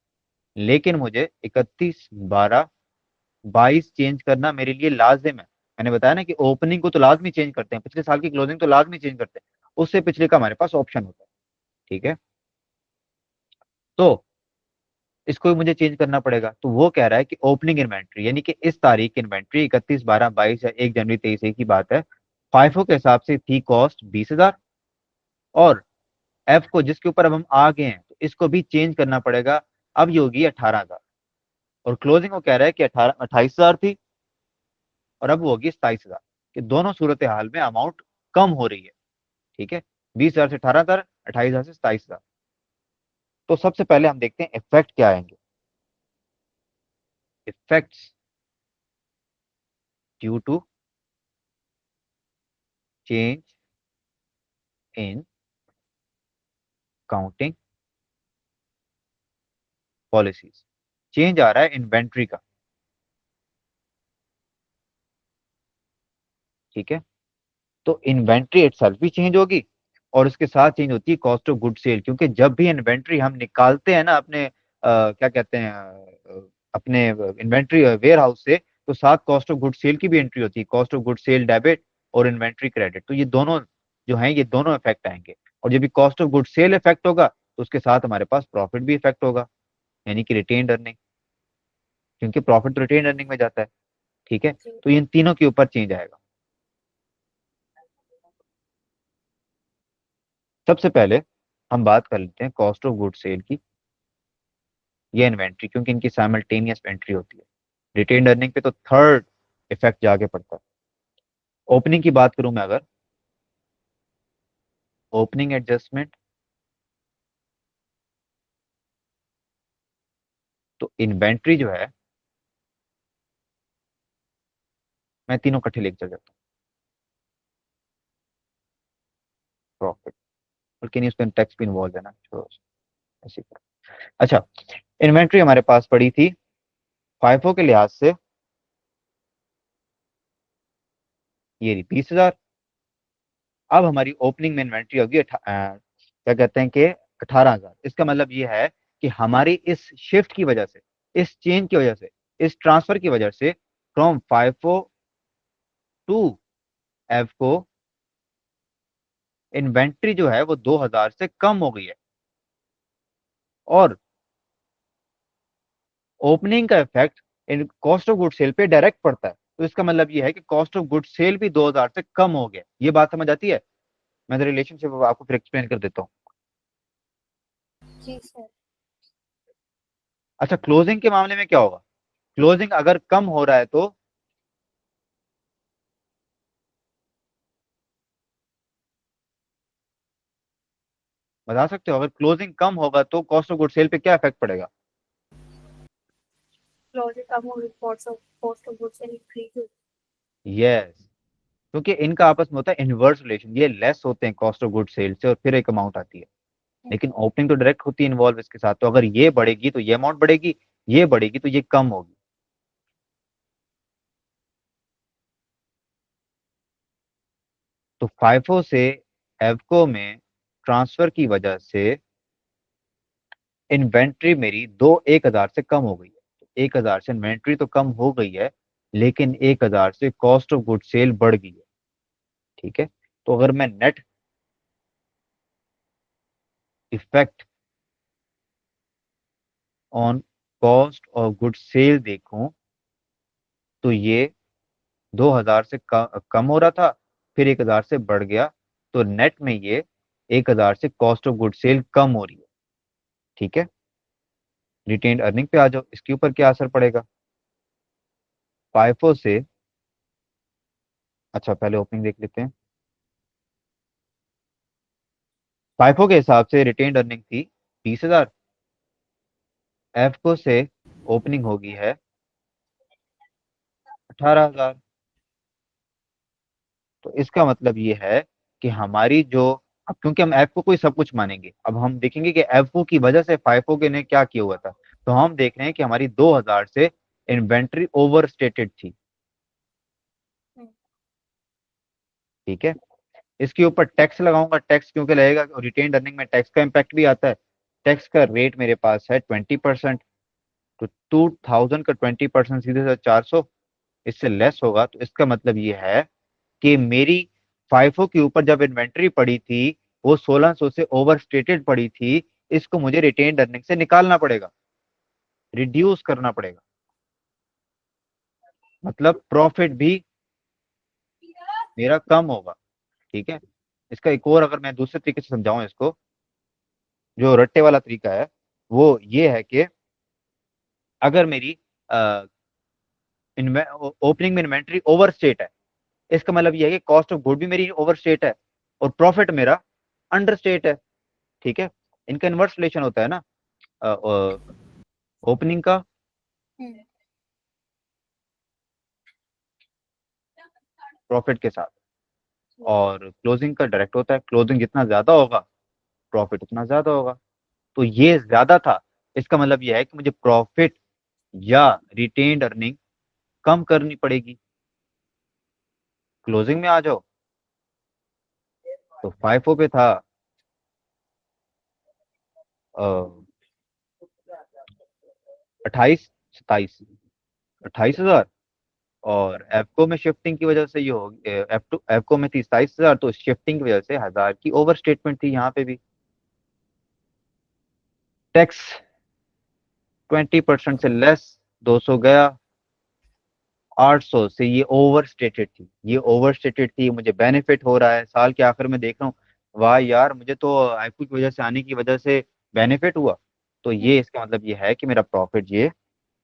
लेकिन मुझे 31/12/22 चेंज करना मेरे लिए लाजिम है। मैंने बताया ना कि ओपनिंग को तो लाजमी चेंज करते हैं, पिछले साल की क्लोजिंग तो लाजमी चेंज करते हैं, उससे पिछले का हमारे पास ऑप्शन होता है। ठीक है। तो इसको भी मुझे चेंज करना पड़ेगा, तो वो कह रहा है कि ओपनिंग इन्वेंट्री यानी कि इस तारीख की इन्वेंट्री 31/12/22 या 1 जनवरी 23 की बात है, फाइफो के हिसाब से थी कॉस्ट 20,000, और एफ को जिसके ऊपर अब हम आ गए हैं तो इसको भी चेंज करना पड़ेगा। अब ये होगी 18,000, और क्लोजिंग को कह रहा है कि 28,000 थी और अब वो होगी 27,000। कि दोनों सूरत हाल में अमाउंट कम हो रही है। ठीक है। 20,000 से 18,000, 28,000 से 27,000। तो सबसे पहले हम देखते हैं इफेक्ट क्या आएंगे। Effects due to change in counting policies. Change आ रहा है इन्वेंट्री का। ठीक है। तो इन्वेंट्री इटसेल्फ भी चेंज होगी, और उसके साथ चेंज होती है कॉस्ट ऑफ गुड सेल, क्योंकि जब भी इन्वेंट्री हम निकालते हैं ना अपने क्या कहते हैं अपने इन्वेंट्री वेयर हाउस से, तो साथ कॉस्ट ऑफ गुड सेल की भी एंट्री होती है, cost of good sale debit और इन्वेंट्री क्रेडिट। तो ये दोनों जो हैं, ये दोनों इफेक्ट आएंगे। और जब भी cost of good sale effect होगा तो उसके साथ हमारे पास प्रॉफिट भी इफेक्ट होगा, यानी कि रिटेन्ड अर्निंग, क्योंकि प्रॉफिट तो रिटेन्ड अर्निंग में जाता है। ठीक है। जी। तो इन तीनों के ऊपर चेंज आएगा। सबसे पहले हम बात कर लेते हैं कॉस्ट ऑफ गुड सेल की, ये इन्वेंट्री, क्योंकि इनकी साइमल्टेनियस एंट्री होती है। रिटेन्ड अर्निंग पे तो थर्ड इफेक्ट जाके पड़ता है। ओपनिंग की बात करूं मैं अगर, ओपनिंग एडजस्टमेंट, तो इन्वेंट्री जो है, मैं तीनों इकट्ठे लेके चल जाता हूँ। प्रॉफिट, बल्कि नहीं, उसमें टैक्स भी इन्वॉल्व है ना, छोड़ो ऐसे ही। अच्छा, इन्वेंट्री हमारे पास पड़ी थी फाइफो के लिहाज से, ये रही 20,000। अब हमारी ओपनिंग में इन्वेंट्री होगी क्या कहते हैं कि 18,000। इसका मतलब ये है कि हमारी इस शिफ्ट की वजह से, इस चेंज की वजह से, इस ट्रांसफर की वजह से, फ्रॉम फाइफो टू एफको, इन्वेंट्री जो है वो 2,000 से कम हो गई है। और ओपनिंग का effect in cost of good sale पे डायरेक्ट पड़ता है, तो इसका मतलब ये है कि कॉस्ट ऑफ गुड सेल भी 2,000 से कम हो गया। ये बात समझ आती है? मैं रिलेशनशिप आपको फिर एक्सप्लेन कर देता हूँ। जी सर। अच्छा, क्लोजिंग के मामले में क्या होगा? क्लोजिंग अगर कम हो रहा है तो बता सकते हो? अगर क्लोजिंग कम होगा तो कॉस्ट ऑफ गुड सेल पे क्या इफेक्ट पड़ेगा? क्लोजिंग कम होगी, cost of goods increase. Yes, क्योंकि इनका आपस में होता है इनवर्स रिलेशन, ये लेस होते हैं कॉस्ट ऑफ गुड सेल से और फिर एक अमाउंट आती है। लेकिन ओपनिंग तो डायरेक्ट होती है इन्वॉल्व इसके साथ, तो अगर ये बढ़ेगी तो ये अमाउंट बढ़ेगी, ये बढ़ेगी तो ये कम होगी। तो फाइफो से एवको में ट्रांसफर की वजह से इन्वेंट्री मेरी दो 1,000 से कम हो गई है। तो 1,000 से इन्वेंट्री तो कम हो गई है, लेकिन 1,000 से कॉस्ट ऑफ गुड सेल बढ़ गई है। ठीक है, तो अगर मैं net effect on cost of good sale देखूं तो ये 2,000 से कम हो रहा था, फिर 1,000 से बढ़ गया, तो नेट में ये 1,000 से कॉस्ट ऑफ गुड सेल कम हो रही है। ठीक है, रिटेन्ड अर्निंग पे आ जाओ, इसके ऊपर क्या असर पड़ेगा? फाइफो से, अच्छा पहले ओपनिंग देख लेते हैं। फाइफो के हिसाब से रिटेन्ड अर्निंग थी 20,000, एफको से ओपनिंग होगी है 18,000। तो इसका मतलब ये है कि हमारी जो, अब क्योंकि हम एफको को ही सब कुछ मानेंगे, अब हम देखेंगे कि एफको की वजह से फाइफो के ने क्या किया हुआ था। तो हम देख रहे हैं कि हमारी 2,000 से इन्वेंट्री ओवर स्टेटेड थी। ठीक है, इसके ऊपर टैक्स लगाऊंगा, टैक्स क्योंकि लगेगा, रिटेन्ड अर्निंग में टैक्स का इम्पैक्ट भी आता है। टैक्स का रेट मेरे पास है 20%। तो 2,000 का 20% सीधे से 400, इससे लेस होगा। तो इसका मतलब ये है कि मेरी फाइफो के ऊपर जब इन्वेंट्री पड़ी थी वो 1,600 से ओवर स्टेटेड पड़ी थी, इसको मुझे रिटेन्ड अर्निंग से निकालना पड़ेगा, रिड्यूस करना पड़ेगा। मतलब प्रॉफिट भी मेरा कम होगा। ठीक है, इसका एक और अगर मैं दूसरे तरीके से समझाऊं इसको, जो रट्टे वाला तरीका है वो ये है कि अगर मेरी ओपनिंग में इन्वेंट्री ओवर स्टेट है, इसका मतलब ये है कि कॉस्ट ऑफ गुड भी मेरी ओवर स्टेट है और प्रॉफिट मेरा अंडर स्टेट है। ठीक है, इनका इन्वर्स रिलेशन होता है ना ओपनिंग का प्रॉफिट के साथ, और क्लोजिंग का डायरेक्ट होता है, क्लोजिंग जितना ज्यादा होगा प्रॉफिट उतना ज्यादा होगा। तो ये ज्यादा था, इसका मतलब ये है कि मुझे प्रॉफिट या रिटेन्ड अर्निंग कम करनी पड़ेगी। क्लोजिंग में आ जाओ, तो फाइफो पे था 28 27 28,000, एफको में शिफ्टिंग की वजह से ये हो, एफको में थी 27,000, तो शिफ्टिंग की वजह से 1,000 की ओवर स्टेटमेंट थी यहाँ पे भी। टैक्स 20% से लेस, 200 गया, 800 से ये ओवर स्टेटेड थी, ये ओवर स्टेटेड थी, मुझे बेनिफिट हो रहा है साल के आखिर में, देख रहा हूँ वाह यार मुझे तो आईपीओ की वजह से, आने की वजह से बेनिफिट हुआ। तो ये इसका मतलब ये है कि मेरा प्रॉफिट ये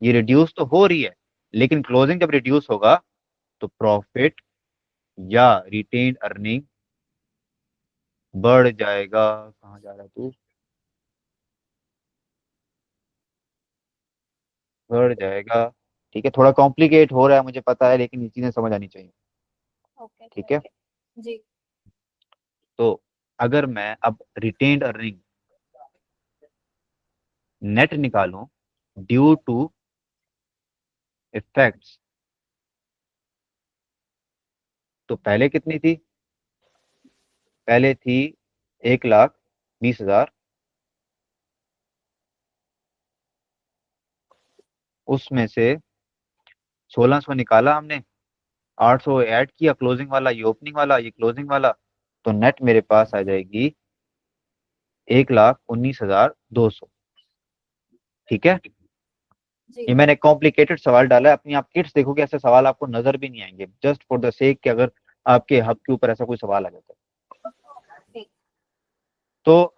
रिड्यूस तो हो रही है, लेकिन क्लोजिंग जब रिड्यूस होगा तो प्रॉफिट या रिटेन्ड अर्निंग बढ़ जाएगा। कहाँ जा रहा है तू? बढ़ जाएगा। ठीक है, थोड़ा कॉम्प्लिकेट हो रहा है मुझे पता है, लेकिन ये चीजें समझ आनी चाहिए। ओके ठीक है, ठीक है जी। तो अगर मैं अब रिटेन्ड अर्निंग नेट निकालूं ड्यू टू इफेक्ट्स, तो पहले कितनी थी? पहले थी 1,20,000, उसमें से 1,600 निकाला हमने, 800 ऐड किया, क्लोजिंग वाला ये ओपनिंग वाला ये क्लोजिंग वाला, तो नेट मेरे पास आ जाएगी 1,19,200। ठीक है, जी। ये मैंने कॉम्प्लिकेटेड सवाल डाला है, अपनी आप किट्स देखोगे ऐसे सवाल आपको नजर भी नहीं आएंगे, जस्ट फॉर द सेक कि अगर आपके हक के ऊपर ऐसा कोई सवाल आ जाता है। ठीक। तो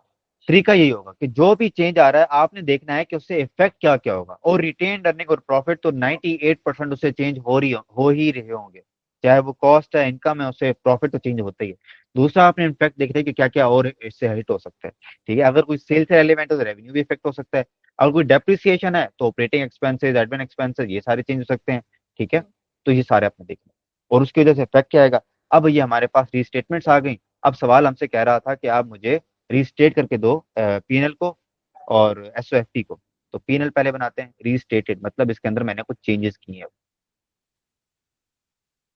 थ्री का यही होगा कि जो भी चेंज आ रहा है आपने देखना है कि उससे इफेक्ट क्या क्या होगा, और रिटेन अर्निंग और प्रॉफिट तो 98% उससे चेंज हो ही रहे होंगे। चाहे वो कॉस्ट है, इनकम है, उससे प्रॉफिट तो चेंज होता ही है। दूसरा आपने इनफेक्ट देखना है कि क्या क्या और इससे हिट हो सकता है। ठीक है, अगर कोई सेल से एलिमेंट है तो रेवेन्यू भी इफेक्ट हो सकता है। अगर कोई डेप्रिसिएशन है तो ऑपरेटिंग एक्सपेंसेस, एडमिन एक्सपेंसेस, ये सारे चेंज हो सकते हैं। ठीक है, तो ये सारे आपने देखना है। और उसकी वजह से इफेक्ट क्या आएगा। अब ये हमारे पास रीस्टेटमेंट्स आ गई। अब सवाल हमसे कह रहा था कि आप मुझे रीस्टेट करके दो पीएनएल को और एसओएफपी को। तो पीएनएल पहले बनाते हैं। रीस्टेटेड मतलब इसके अंदर मैंने कुछ चेंजेस किए हैं।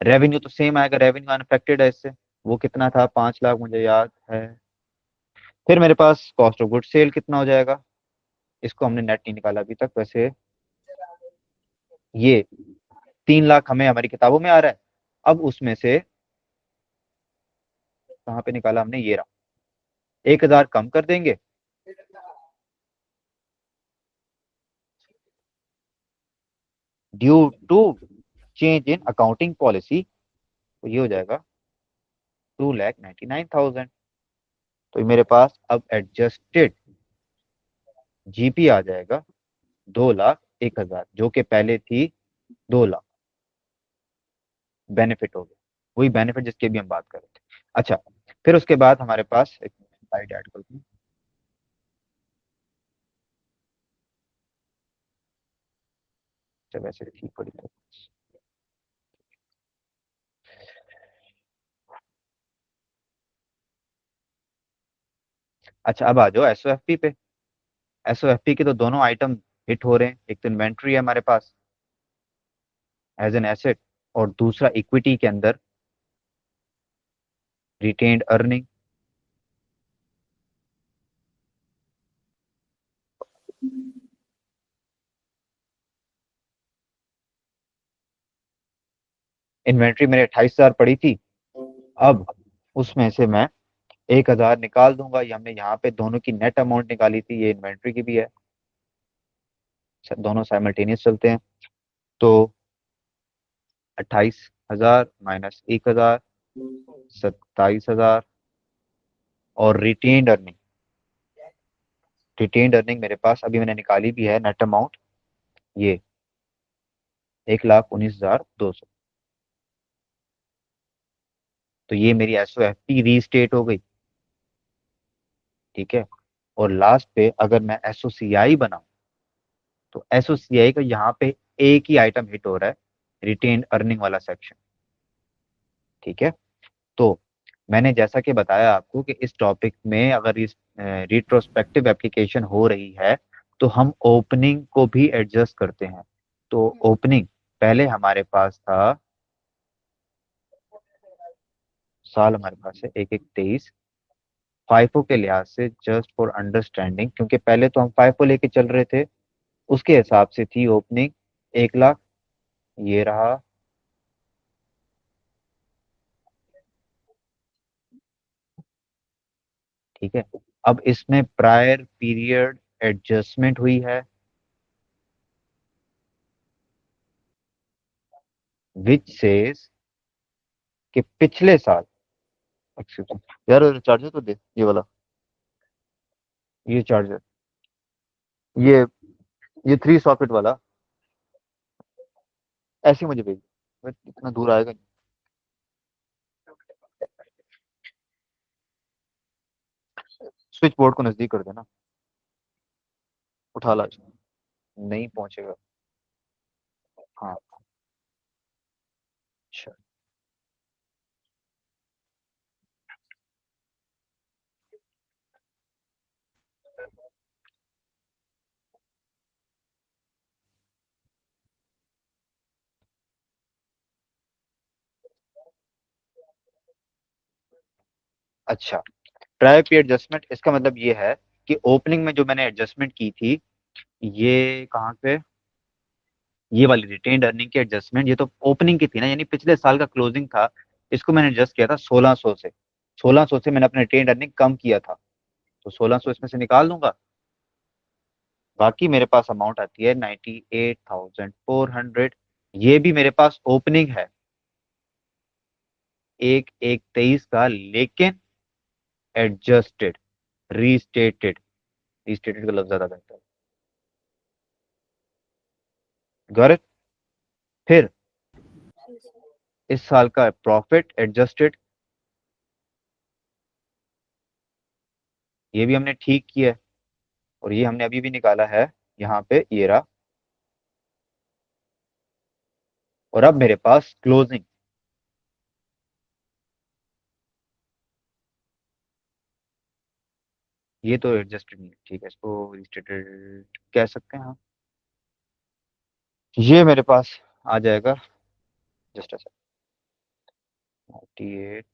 रेवेन्यू तो सेम आएगा, रेवेन्यू अनअफेक्टेड है इससे। वो कितना था, 5 लाख मुझे याद है। फिर मेरे पास कॉस्ट ऑफ गुड सेल कितना हो जाएगा, इसको हमने नेट नहीं निकाला अभी तक वैसे। ये 3 लाख हमें हमारी किताबों में आ रहा है। अब उसमें से कहाँ पे निकाला हमने, ये रहा। 1,000 कम कर देंगे, due to change in accounting policy. तो ये हो जाएगा 2,99,000। तो मेरे पास अब एडजस्टेड जीपी आ जाएगा 2,01,000, जो कि पहले थी 2 लाख। बेनिफिट हो गया, वही बेनिफिट जिसकी भी हम बात कर रहे थे। अच्छा, फिर उसके बाद हमारे पास एक स्लाइड ऐड करते हैं। अच्छा, वैसे भी ठीक पड़ी है। अच्छा, अब आ जाओ एसओएफपी पे। एसओएफपी के तो दोनों आइटम हिट हो रहे हैं। एक तो इन्वेंट्री है हमारे पास एज एन एसेट, और दूसरा इक्विटी के अंदर रिटेन्ड अर्निंग। इन्वेंट्री मेरे 28,000 पड़ी थी। अब उसमें से मैं 1,000 निकाल दूंगा। ये हमने यहाँ पे दोनों की नेट अमाउंट निकाली थी, ये इन्वेंट्री की भी है। दोनों साइमल्टेनियस चलते हैं। तो 28,000 माइनस 1,000, 27,000। और रिटेन्ड अर्निंग, रिटेन्ड अर्निंग मेरे पास अभी मैंने निकाली भी है नेट अमाउंट, ये 1,19,200। तो ये मेरी एसओएफपी रीस्टेट हो गई। ठीक है, और लास्ट पे अगर मैं एसओसीआई बनाऊं, तो एसओसीआई का यहाँ पे एक ही आइटम हिट हो रहा है, रिटेन्ड अर्निंग वाला सेक्शन। ठीक है, तो मैंने जैसा कि बताया आपको कि इस टॉपिक में अगर इस रिट्रोस्पेक्टिव एप्लीकेशन हो रही है तो हम ओपनिंग को भी एडजस्ट करते हैं। तो ओपनिंग पहले हमारे पास था, साल हमारे पास है 1/1/23। फाइफो के लिहाज से जस्ट फॉर अंडरस्टैंडिंग, क्योंकि पहले तो हम फाइफो लेके चल रहे थे, उसके हिसाब से थी ओपनिंग 1 लाख। ये रहा। ठीक है, अब इसमें प्रायर पीरियड एडजस्टमेंट हुई है, विच सेज कि पिछले साल, एक्सक्यूज मी यार, चार्जर तो दे ये वाला, ये चार्जर, ये ये 3 सॉकेट वाला, ऐसे ही मुझे भेज। बट इतना दूर आएगा नहीं। स्विच बोर्ड को नजदीक कर देना। उठा ला इसको। नहीं पहुंचेगा। हाँ, अच्छा। अच्छा, प्रायर पीरियड एडजस्टमेंट इसका मतलब ये है कि ओपनिंग में जो मैंने एडजस्टमेंट की थी, ये कहाँ पे, ये वाली रिटेन्ड अर्निंग की एडजस्टमेंट, ये तो ओपनिंग की थी ना, यानी पिछले साल का क्लोजिंग था। इसको मैंने एडजस्ट किया था 1600 से। 1600 से मैंने अपने रिटेन्ड अर्निंग कम किया था, तो 1600 इसमें से निकाल दूंगा। बाकी मेरे पास अमाउंट आती है 98,400। ये भी मेरे पास ओपनिंग है 1/1/23 का, लेकिन एडजस्टेड। रीस्टेटेड, रीस्टेटेड का लफ्ज ज्यादा बेहतर है। गौरव, फिर इस साल का प्रॉफिट एडजस्टेड, ये भी हमने ठीक किया है, और ये हमने अभी भी निकाला है यहाँ पे, ये रहा। और अब मेरे पास क्लोजिंग, ये तो एडजस्टेड नहीं है, ठीक है, इसको रीस्टेटेड कह सकते हैं, हाँ। ये मेरे पास आ जाएगा, जस्ट ऐसा, 98,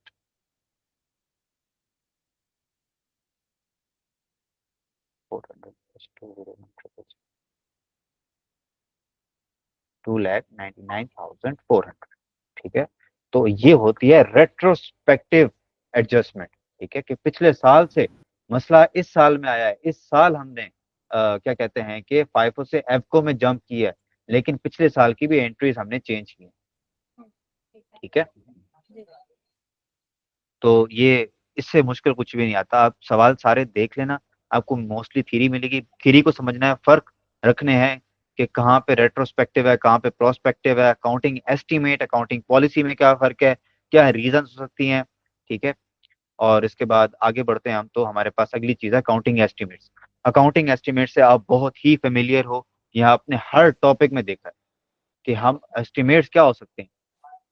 400, 2,99,400, ठीक है। तो ये होती है रेट्रोस्पेक्टिव एडजस्टमेंट, ठीक है, कि पिछले साल से मसला इस साल में आया है, इस साल हमने क्या कहते हैं कि फाइफो से एफको में जंप किया है, लेकिन पिछले साल की भी एंट्रीज हमने चेंज की है, ठीक है। तो ये, इससे मुश्किल कुछ भी नहीं आता, आप सवाल सारे देख लेना, आपको मोस्टली थ्योरी मिलेगी, थ्योरी को समझना है, फर्क रखने हैं कि कहाँ पे रेट्रोस्पेक्टिव है, कहाँ पे प्रोस्पेक्टिव है, अकाउंटिंग एस्टिमेट, अकाउंटिंग पॉलिसी में क्या फर्क है, क्या रीजन हो सकती हैं, ठीक है। और इसके बाद आगे बढ़ते हैं हम, तो हमारे पास अगली चीज है अकाउंटिंग एस्टिमेट्स। अकाउंटिंग एस्टिमेट से आप बहुत ही फेमिलियर हो, यहाँ आपने हर टॉपिक में देखा है कि हम एस्टिमेट्स क्या हो सकते हैं।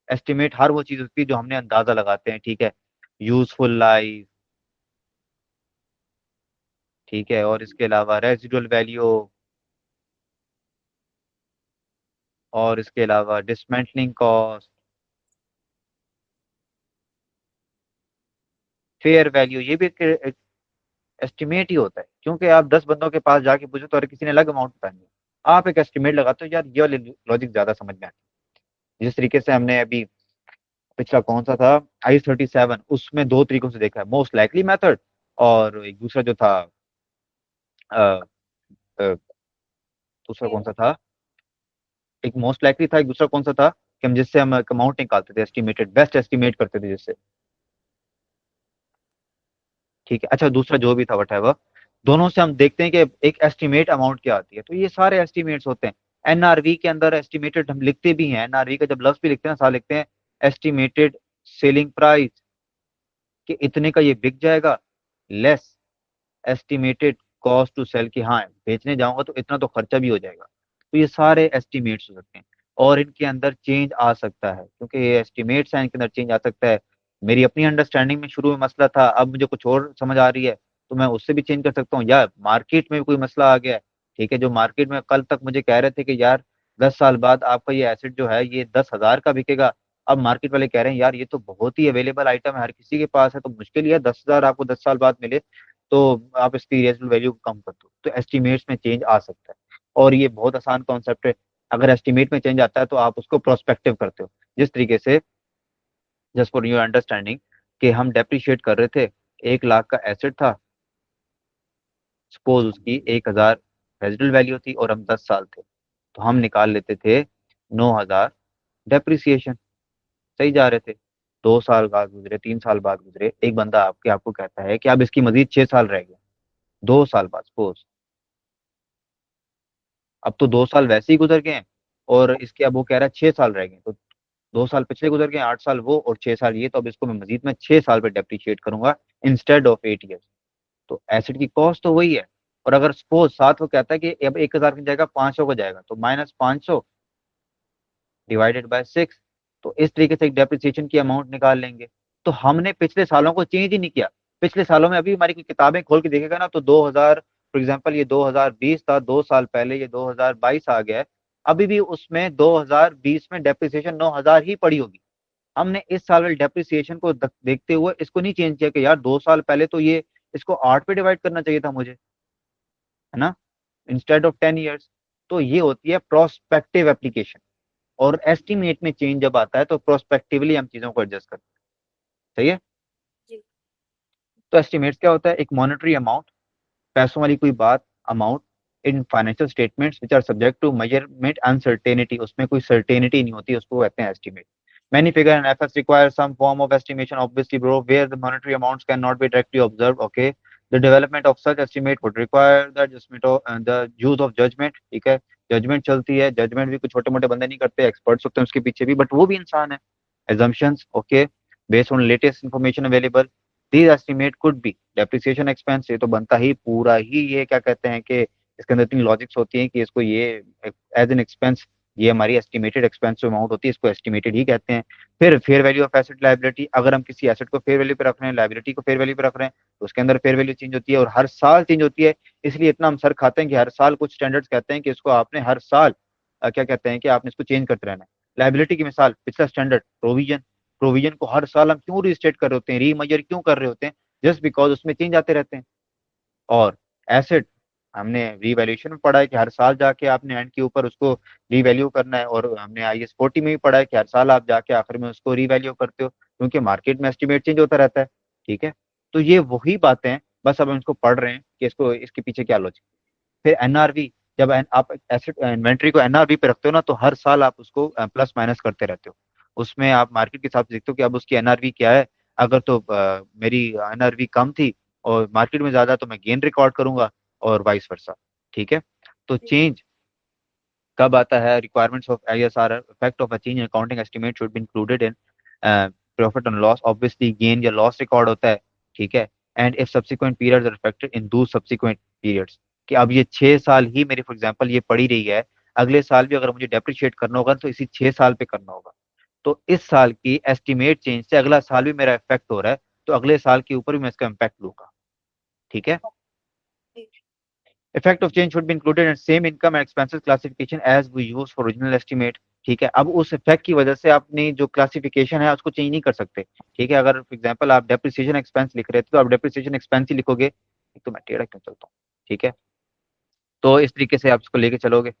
एस्टिमेट हर वो चीज होती है जो हमने अंदाजा लगाते हैं, ठीक है, यूजफुल लाइफ, ठीक है, और इसके अलावा रेजिडुअल वैल्यू, और इसके अलावा डिसमेंटलिंग कॉस्ट, फेयर वैल्यू, ये भी एक एस्टिमेट ही होता है, क्योंकि आप 10 बंदों के पास जाके पूछो तो हर किसी ने अलग अमाउंट बतानी है, आप एक एस्टिमेट लगाते हो, यार ये वाली लॉजिक ज्यादा समझ में आती है। जिस तरीके से हमने अभी पिछला कौन सा था, I-37, उसमें दो तरीकों से देखा है, मोस्ट लाइकली मेथड, और एक दूसरा जो था, अ, अ, दूसरा कौन सा था, एक मोस्ट लाइकली था, एक दूसरा कौन सा था, कि हम जिससे हम अमाउंट निकालते थे, एस्टिमेटेड बेस्ट एस्टिमेट करते थे जिससे, ठीक है, अच्छा दूसरा जो भी था वट, दोनों से हम देखते हैं कि एक एस्टिमेट अमाउंट क्या आती है, तो ये सारे एस्टिमेट्स होते हैं। एनआरवी के अंदर एस्टिमेटेड हम लिखते भी हैं, एनआरवी का जब लफ्ज भी लिखते हैं, साथ लिखते हैं एस्टिमेटेड सेलिंग प्राइस, कि इतने का ये बिक जाएगा, less estimated cost to sell, की हाँ बेचने जाऊंगा तो इतना तो खर्चा भी हो जाएगा। तो ये सारे एस्टिमेट्स हो सकते हैं, और इनके अंदर चेंज आ सकता है, क्योंकि ये एस्टिमेट्स हैं, इनके अंदर चेंज आ सकता है। मेरी अपनी अंडरस्टैंडिंग में शुरू में मसला था, अब मुझे कुछ और समझ आ रही है, तो मैं उससे भी चेंज कर सकता हूँ, या मार्केट में भी कोई मसला आ गया है, ठीक है, जो मार्केट में कल तक मुझे कह रहे थे कि यार 10 साल बाद आपका ये एसेट जो है ये 10,000 का बिकेगा, अब मार्केट वाले कह रहे हैं यार ये तो बहुत ही अवेलेबल आइटम है, हर किसी के पास है, तो मुश्किल ही है 10,000 आपको 10 साल बाद मिले, तो आप इसकी रियल वैल्यू को कम कर दो, तो एस्टिमेट्स में चेंज आ सकता है। और ये बहुत आसान कॉन्सेप्ट है, अगर एस्टिमेट में चेंज आता है तो आप उसको प्रोस्पेक्टिव करते हो, जिस तरीके से, जस्ट फॉर योर अंडरस्टैंडिंग, कि हम डेप्रिशिएट कर रहे थे, 1 लाख का एसेट था, सपोज उसकी 1,000 रेजिडल वैल्यू थी, और हम 10 साल थे, तो हम निकाल लेते थे 9,000 डेप्रिसिएशन, सही जा रहे थे। 2 साल बाद गुजरे, 3 साल बाद गुजरे, एक बंदा आपको कहता है कि अब इसकी मजीद 6 साल रह गए, 2 साल बाद सपोज, अब तो 2 साल वैसे ही गुजर गए हैं, और इसके अब वो कह रहा है 6 साल रह गए, तो 2 साल पिछले गुजर गए, 8 साल वो और 6 साल ये, तो अब इसको मैं मजीद में 6 साल पे डेप्रिशिएट करूंगा, इंस्टेड ऑफ 8 ईयर्स। तो एसिड की कॉस्ट तो वही है, और अगर सपोज साथ वो कहता है कि अब 1,000 की जगह 500 का जाएगा, तो -500 डिवाइडेड बाय 6, तो इस तरीके से एक डेप्रिसिएशन की अमाउंट निकाल लेंगे। तो हमने पिछले सालों को चेंज ही नहीं किया, पिछले सालों में अभी हमारी कोई किताबें खोल के देखेगा ना, तो 2000, फॉर एग्जांपल ये 2020 था, 2 साल पहले ये 2022 आ गया है, अभी भी उसमें 2020 में डेप्रिसिएशन 9,000 ही पड़ी होगी। हमने इस साल वाली डेप्रिसिएशन को देखते हुए इसको नहीं चेंज किया कि यार 2 साल पहले तो ये, इसको 8 पे डिवाइड करना चाहिए था मुझे, है ना, इंस्टेड ऑफ 10 ईयर्स। तो ये होती है प्रोस्पेक्टिव एप्लीकेशन, और एस्टिमेट में चेंज जब आता है तो प्रोस्पेक्टिवली हम चीजों को एडजस्ट करते हैं, सही है। जी। तो एस्टिमेट्स क्या होता है, एक मॉनेटरी अमाउंट, पैसों वाली कोई बात, amount in financial statements which are subject to measurement uncertainty, उसमें कोई सर्टेनिटी नहीं होती, उसको कहते हैं estimate. Many figure and FS require some form of estimation, obviously, bro, where the monetary amounts cannot be directly observed. Okay, the development of such estimate would require the adjustment of the use of judgement, ठीक है। जजमेंट चलती है, जजमेंट भी कुछ छोटे मोटे बंदे नहीं करते, एक्सपर्ट्स होते हैं उसके पीछे भी, बट वो भी इंसान है। assumptions, okay, based on latest information available, these estimate could be depreciation expense। ये तो बनता ही पूरा ही, ये क्या कहते हैं कि इसके अंदर इतनी लॉजिक्स होती हैं कि इसको ये एज एन एक्सपेंस, ये हमारी एस्टिमेटेड एक्सपेंस जो अमाउंट होती है इसको एस्टिमेटेड ही कहते हैं। फिर fair value of asset liability, अगर हम किसी एसेट को फेयर वैल्यू पे रख रहे हैं, लाइबिलिटी को फेयर वैल्यू पे रख रहे हैं, तो उसके अंदर फेयर वैल्यू चेंज होती है और हर साल चेंज होती है। इसलिए इतना हम सर खाते हैं कि हर साल कुछ स्टैंडर्ड्स कहते हैं कि इसको आपने हर साल क्या कहते हैं कि आपने इसको चेंज करते रहना है। लाइबिलिटी की मिसाल, पिछला स्टैंडर्ड प्रोविजन, प्रोविजन को हर साल हम क्यों रीस्टेट कर रहे होते हैं, रीमजर क्यों कर रहे होते हैं, जस्ट बिकॉज उसमें चेंज आते रहते हैं। और एसेट, हमने रीवैल्यूएशन में पढ़ा है कि हर साल जाके आपने एंड के ऊपर उसको रीवैल्यू करना है, और हमने IS 40 में भी पढ़ा है कि हर साल आप जाके आखिर में उसको रीवैल्यू करते हो, क्योंकि मार्केट में एस्टिमेट चेंज होता रहता है, ठीक है। तो ये वही बातें हैं, बस अब हम इसको पढ़ रहे हैं कि इसको इसके पीछे क्या लॉजिक। फिर NRV, जब आप एसेट इन्वेंट्री को NRV पे रखते हो ना, तो हर साल आप उसको प्लस माइनस करते रहते हो। उसमें आप मार्केट के हिसाब से देखते हो कि अब उसकी NRV क्या है। अगर तो मेरी NRV कम थी और मार्केट में ज्यादा, तो मैं गेन रिकॉर्ड करूंगा, और वाइस वर्सा, ठीक है। तो चेंज कब आता है, requirements of ISR, effect of a change in accounting estimate should be included in profit and loss, obviously gain या लॉस रिकॉर्ड होता है, ठीक है। And if subsequent periods are affected in दो सब्सिक्वेंट पीरियड्स, कि अब ये 6 साल ही मेरी फॉर एग्जांपल ये पड़ी रही है, अगले साल भी अगर मुझे डेप्रिशिएट करना होगा तो इसी 6 साल पे करना होगा। तो इस साल की एस्टिमेट चेंज से अगला साल भी मेरा इफेक्ट हो रहा है, तो अगले साल के ऊपर भी मैं इसका इम्पैक्ट लूंगा, ठीक है। Effect of change should be included in same income and expenses classification as we use for original estimate, ठीक है। अब उस इफेक्ट की वजह से अपनी जो क्लासिफिकेशन है उसको चेंज नहीं कर सकते, ठीक है। अगर फॉर एग्जांपल आप डेप्रिसिएशन एक्सपेंस लिख रहे थे, तो आप डेप्रिसिएशन एक्सपेंस ही लिखोगे। एक तो मैं टेढ़ा क्यों चलता हूँ, ठीक है। तो इस तरीके से आप इसको लेके चलोगे।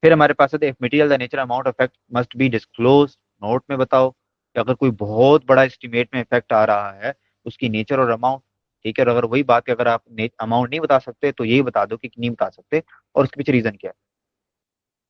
फिर हमारे पास है, if material the nature amount effect must be disclose, note में बताओ कि अगर कोई बहुत बड़ा एस्टिमेट में इफेक्ट आ रहा है, उसकी नेचर और अमाउंट, ठीक है। और अगर वही बात कि अगर आप अमाउंट नहीं बता सकते, तो यही बता दो कि नहीं बता सकते और उसके पीछे रीजन क्या है।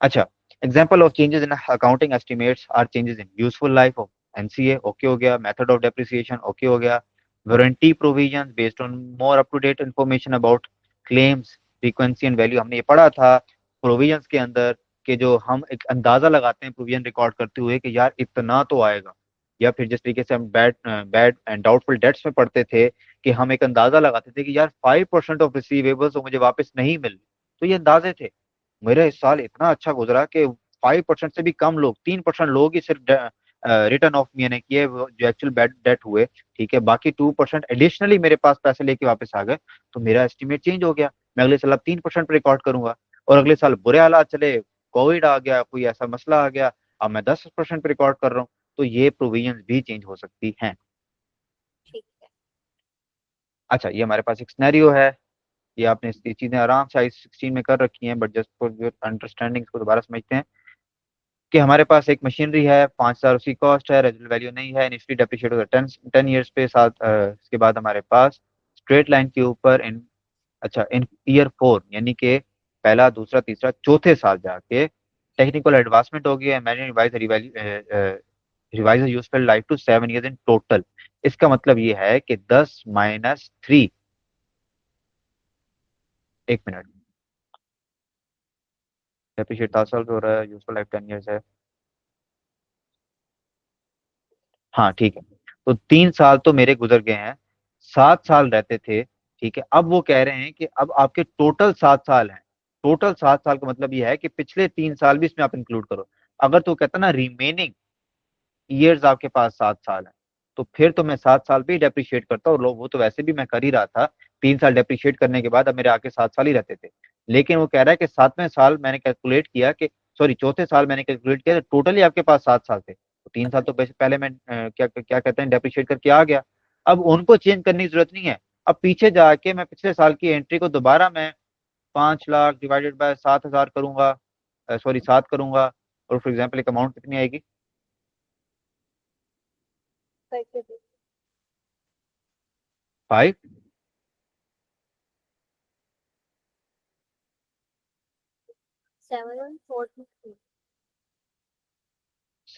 अच्छा, example of changes in accounting estimates are changes in useful life of NCA, okay हो गया। मेथड ऑफ डेप्रिसिएशन, ओके हो गया। Warranty provision based on more up to date information about claims frequency and value, हमने ये पढ़ा था प्रोविजंस के अंदर, कि जो हम एक अंदाजा लगाते हैं प्रोविजन रिकॉर्ड करते हुए कि यार इतना तो आएगा, या फिर जिस तरीके से हम bad bad and doubtful debts में पढ़ते थे कि हम एक अंदाजा लगाते थे कि यार 5% ऑफ रिसीवेबल्स मुझे वापस नहीं मिल, तो ये अंदाजे थे। मेरा इस साल इतना अच्छा गुजरा कि 5% से भी कम लोग, 3% लोग ही सिर्फ रिटर्न ऑफ मैंने किए जो एक्चुअल बैड डेट हुए, ठीक है। बाकी 2% एडिशनली मेरे पास पैसे लेके वापस आ गए, तो मेरा एस्टिमेट चेंज हो गया। मैं अगले साल अब 3% पे रिकॉर्ड करूंगा, और अगले साल बुरे हालात चले, कोविड आ गया, कोई ऐसा मसला आ गया, अब मैं 10% पे रिकॉर्ड कर रहा हूँ, तो ये प्रोविजन भी चेंज हो सकती हैं। ठीक है। अच्छा, ये हमारे पास एक सिनेरियो है, ये आपने ये चीजें आराम से I16 में कर रखी हैं, but just for your understanding इसको दोबारा समझते हैं। कि हमारे पास एक मशीनरी है, 5,000 उसकी कॉस्ट है, रेजिडुअल वैल्यू नहीं है, इनिशियली डेप्रिशिएट होगा 10 ईयर्स पे साथ। इसके बाद हमारे पास स्ट्रेट लाइन के ऊपर इन, अच्छा इन ईयर 4 यानी कि पहला दूसरा तीसरा चौथे साल जाके टेक्निकल एडवांसमेंट होगी, imagine revise useful life to 7 years in total. इसका मतलब ये है कि 10 - 3, 1 मिनट, डेप्रिशिएट 7 साल पे हो रहा है, यूजफुल लाइफ 10 ईयर्स है, हाँ ठीक है। तो 3 साल तो मेरे गुजर गए हैं, 7 साल रहते थे, ठीक है। अब वो कह रहे हैं कि अब आपके टोटल 7 साल हैं। टोटल 7 साल का मतलब ये है कि पिछले 3 साल भी इसमें आप इंक्लूड करो। अगर तो कहता ना रिमेनिंग ईयर्स आपके पास 7 साल है, तो फिर तो मैं 7 साल पे ही डेप्रिशिएट करता, और लोग वो तो वैसे भी मैं कर ही रहा था। 3 साल डेप्रिशिएट करने के बाद अब मेरे आके 7 साल ही रहते थे। लेकिन वो कह रहा है कि 7वें साल मैंने कैलकुलेट किया कि, सॉरी चौथे साल मैंने कैलकुलेट किया, तो टोटली आपके पास 7 साल थे, तो 3 साल तो पहले मैं क्या क्या कहते हैं डेप्रिशिएट करके आ गया। अब उनको चेंज करने की जरूरत नहीं है। अब पीछे जाके मैं पिछले साल की एंट्री को दोबारा मैं 5 लाख डिवाइडेड बाय 7,000 करूंगा, सॉरी 7 करूंगा, और फॉर एग्जाम्पल एक अमाउंट कितनी आएगी, 5 71423।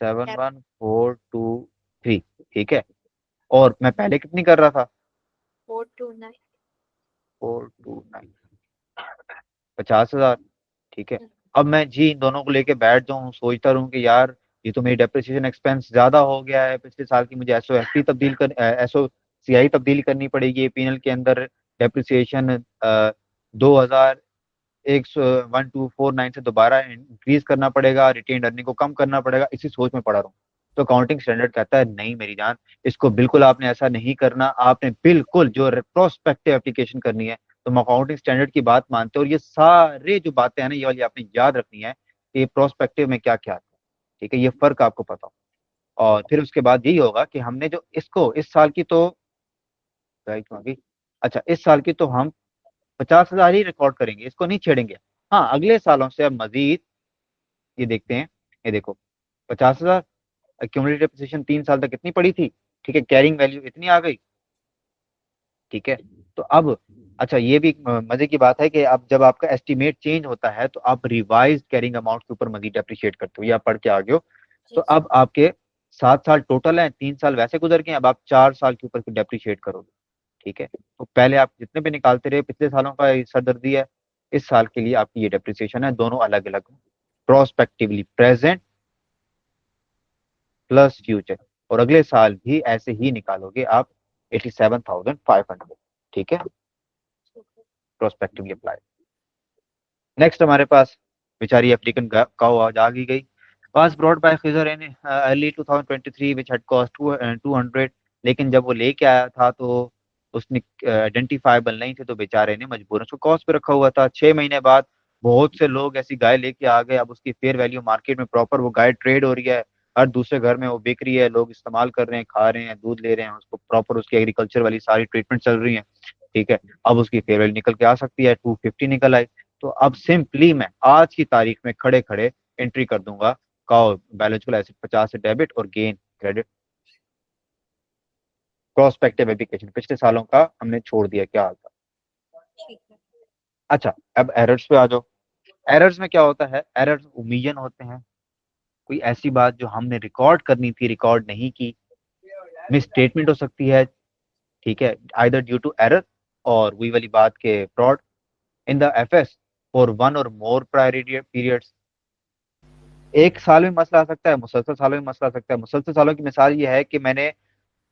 71423, ठीक है। और मैं पहले कितनी कर रहा था, 429। 429, 50,000। ठीक है। अब मैं जी इन दोनों को लेके बैठ जाऊँ, सोचता रहूँ कि यार ये तो मेरी डेप्रिसिएशन एक्सपेंस ज्यादा हो गया है पिछले साल की, मुझे एसओएफटी तब्दील कर एसओसीआई तब्दील करनी पड़ेगी पीएनएल के अंदर। डेप्रिसिएशन 2,000 1249 से दोबारा इंक्रीज करना पड़ेगा, रिटेन अर्निंग को कम करना पड़ेगा, इसी सोच में पड़ा रहूं। तो अकाउंटिंग स्टैंडर्ड कहता है नहीं मेरी जान, इसको बिल्कुल आपने ऐसा नहीं करना, आपने बिल्कुल जो प्रोस्पेक्टिव एप्लीकेशन करनी है। तो हम अकाउंटिंग स्टैंडर्ड की बात मानते हैं, और ये सारे जो बातें हैं ना, ये वाली आपने याद रखनी है कि ये प्रोस्पेक्टिव में क्या क्या आता है। ठीक है, ये फर्क आपको पता हो। और फिर उसके बाद यही होगा कि हमने जो इसको इस साल की तो राइट होगी। अच्छा, इस साल की तो हम 50,000 ही रिकॉर्ड करेंगे, इसको नहीं छेड़ेंगे। हाँ, अगले सालों से अब मजीद ये देखते हैं। ये देखो, 50,000 क्यूमुलेटिव डेप्रिसिएशन 3 साल तक इतनी पड़ी थी। ठीक है, कैरिंग वैल्यू इतनी आ गई। ठीक है। तो अब अच्छा, ये भी मजे की बात है कि अब जब आपका एस्टिमेट चेंज होता है तो आप रिवाइज कैरिंग अमाउंट के ऊपर मजीद डेप्रिशिएट करते हो, ये आप पढ़ के आ गए हो। तो जी अब आपके 7 साल टोटल हैं, 3 साल वैसे गुजर गए, अब आप 4 साल के ऊपर डेप्रिशिएट करोगे। ठीक है, तो पहले आप जितने भी निकालते रहे पिछले सालों का ये सरदर्दी है, इस साल के लिए आपकी ये डेप्रिसिएशन है, दोनों अलग अलग प्रोस्पेक्टिवली प्रेजेंट प्लस फ्यूचर। और अगले साल भी ऐसे ही निकालोगे आप 87,500। ठीक है, ठीक है। Prospectively apply. नेक्स्ट हमारे पास बेचारी अफ्रीकन काऊ आज आ गई। was brought by Khizr in early 2023 which had cost 200। लेकिन जब वो लेके आया था तो उसने आइडेंटिफाइबल नहीं थे, तो बेचारे ने मजबूरन उसको कॉस्ट पे रखा हुआ था। 6 महीने बाद बहुत से लोग ऐसी गाय लेके आ गए, अब उसकी फेयर वैल्यू मार्केट में प्रॉपर वो गाय ट्रेड हो रही है, हर दूसरे घर में वो बिक रही है, लोग इस्तेमाल कर रहे हैं, खा रहे हैं, दूध ले रहे हैं उसको, प्रॉपर उसकी एग्रीकल्चर वाली सारी ट्रीटमेंट चल रही है। ठीक है, अब उसकी फेयर वैल्यू निकल के आ सकती है, 250 निकल आई। तो अब सिंपली मैं आज की तारीख में खड़े खड़े एंट्री कर दूंगा, बायोलॉजिकल एसिड 50 से डेबिट और गेन क्रेडिट। प्रोस्पेक्टिव एप्लीकेशन पिछले सालों का हमने छोड़ दिया, क्या हाल था। ठीक है। अच्छा, अब एरर्स पे आ जाओ। एरर्स में क्या होता है, एरर्स ओमिजन होते हैं, कोई ऐसी बात जो हमने रिकॉर्ड करनी थी रिकॉर्ड नहीं की, मिस स्टेटमेंट हो सकती है। ठीक है, आइदर ड्यू टू एरर और वही वाली बात के fraud in the FS for one और मोर प्रायोरिटी पीरियड्स। एक साल में मसला आ सकता है, मुसलसल सालों में मसला आ सकता है। मुसलसल सालों की मिसाल ये है कि मैंने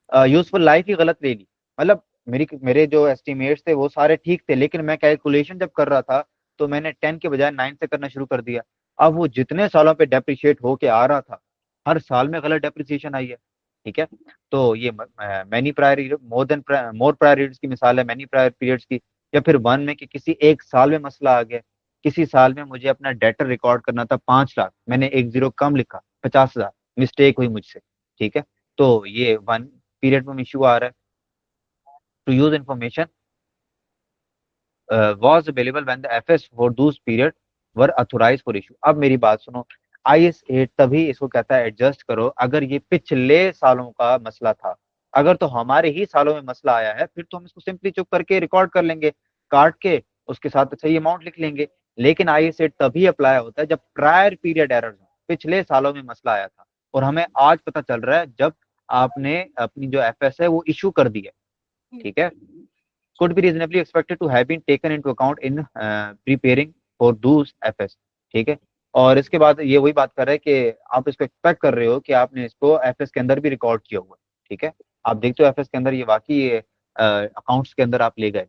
यूजफुल लाइफ ही गलत ले ली। मतलब मेरे जो एस्टिमेट्स थे वो सारे ठीक थे, लेकिन मैं कैलकुलेशन जब कर रहा था तो मैंने 10 के बजाय 9 से करना शुरू कर दिया। अब वो जितने सालों पे डेप्रिशिएट होके आ रहा था, हर साल में गलत डेप्रिसिएशन आई है। ठीक है, तो ये मैनी प्रायर मोर प्रायोरिटीज की मिसाल है, मैनी प्रायर पीरियड्स की। या फिर वन में कि किसी एक साल में मसला आ गया, किसी साल में मुझे अपना डेटर रिकॉर्ड करना था 5 लाख, मैंने एक जीरो कम लिखा, 50,000 मिस्टेक हुई मुझसे। ठीक है, तो ये वन पीरियड में इशू आ रहा है। To use information was available when the FS for those period were authorized for issue। अब मेरी बात सुनो, IS8 तभी इसको कहता है एडजस्ट करो अगर ये पिछले सालों का मसला था। अगर तो हमारे ही सालों में मसला आया है फिर तो हम इसको सिंपली चुप करके रिकॉर्ड कर लेंगे, काट के उसके साथ सही अमाउंट लिख लेंगे। लेकिन IS8 तभी अप्लाई होता है जब प्रायर पीरियड एरर हो, पिछले सालों में मसला आया था और हमें आज पता चल रहा है जब आपने अपनी जो FS है वो इशू कर दी है। ठीक है, could be reasonably expected to have been taken into account in preparing for those FS। ठीक है, और इसके बाद ये वही बात कर रहा है कि आप इसको एक्सपेक्ट कर रहे हो कि आपने इसको एफएस के अंदर भी रिकॉर्ड किया हुआ है। ठीक है, आप देखते हो एफएस के अंदर ये वाकई अकाउंट्स के अंदर आप ले गए,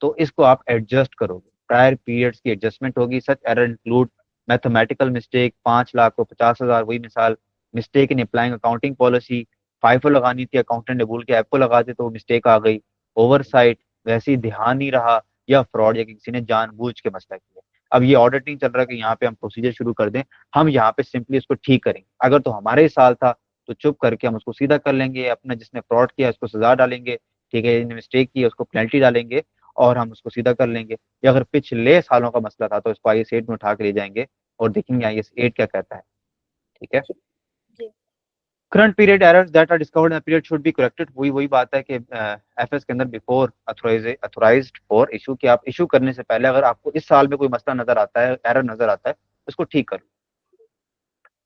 तो इसको आप एडजस्ट करोगे, प्रायर पीरियड्स की एडजस्टमेंट होगी। Such error include mathematical mistake, 5 lakh को 50,000, वही मिसाल, mistake in applying accounting policy, FIFO लगानी थी अकाउंटेंट ने भूल के ऐप को लगा दे तो मिस्टेक आ गई, ओवरसाइट, वैसे ही ध्यान नहीं रहा, या फ्रॉड, या किसी ने जानबूझ के मसला किया। अब ये ऑडिट नहीं चल रहा कि यहाँ पे हम प्रोसीजर शुरू कर दें, हम यहाँ पे सिंपली इसको ठीक करेंगे। अगर तो हमारे ही साल था तो चुप करके हम उसको सीधा कर लेंगे, अपना जिसने फ्रॉड किया उसको सजा डालेंगे, ठीक है, जिसने मिस्टेक की उसको पेनल्टी डालेंगे और हम उसको सीधा कर लेंगे। या अगर पिछले सालों का मसला था तो इसको IS8 में उठा के ले जाएंगे और देखेंगे IS8 क्या कहता है। ठीक है, जी। Current period errors that are discovered in period should be corrected. वही वही बात है कि एफएस के अंदर बिफोर अथोराइज्ड फॉर इशू, कि आप इशू करने से पहले अगर आपको इस साल में कोई मसला नजर आता है, एरर नजर आता है, उसको ठीक कर लो।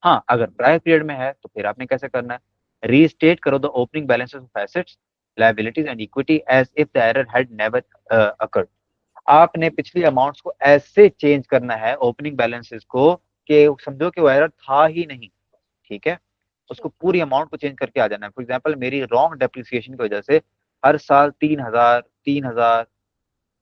हाँ, अगर प्रायर पीरियड में है तो फिर आपने कैसे करना है, रीस्टेट करो the opening balances of assets liabilities and equity as if the error had never occurred. आपने पिछली अमाउंट्स को ऐसे चेंज करना है ओपनिंग बैलेंसेस को कि समझो कि वो एरर था ही नहीं, ठीक है। उसको पूरी अमाउंट को चेंज करके आ जाना है। फॉर एग्जांपल मेरी रॉन्ग डेप्रिसिएशन की वजह से हर साल 3,000 3,000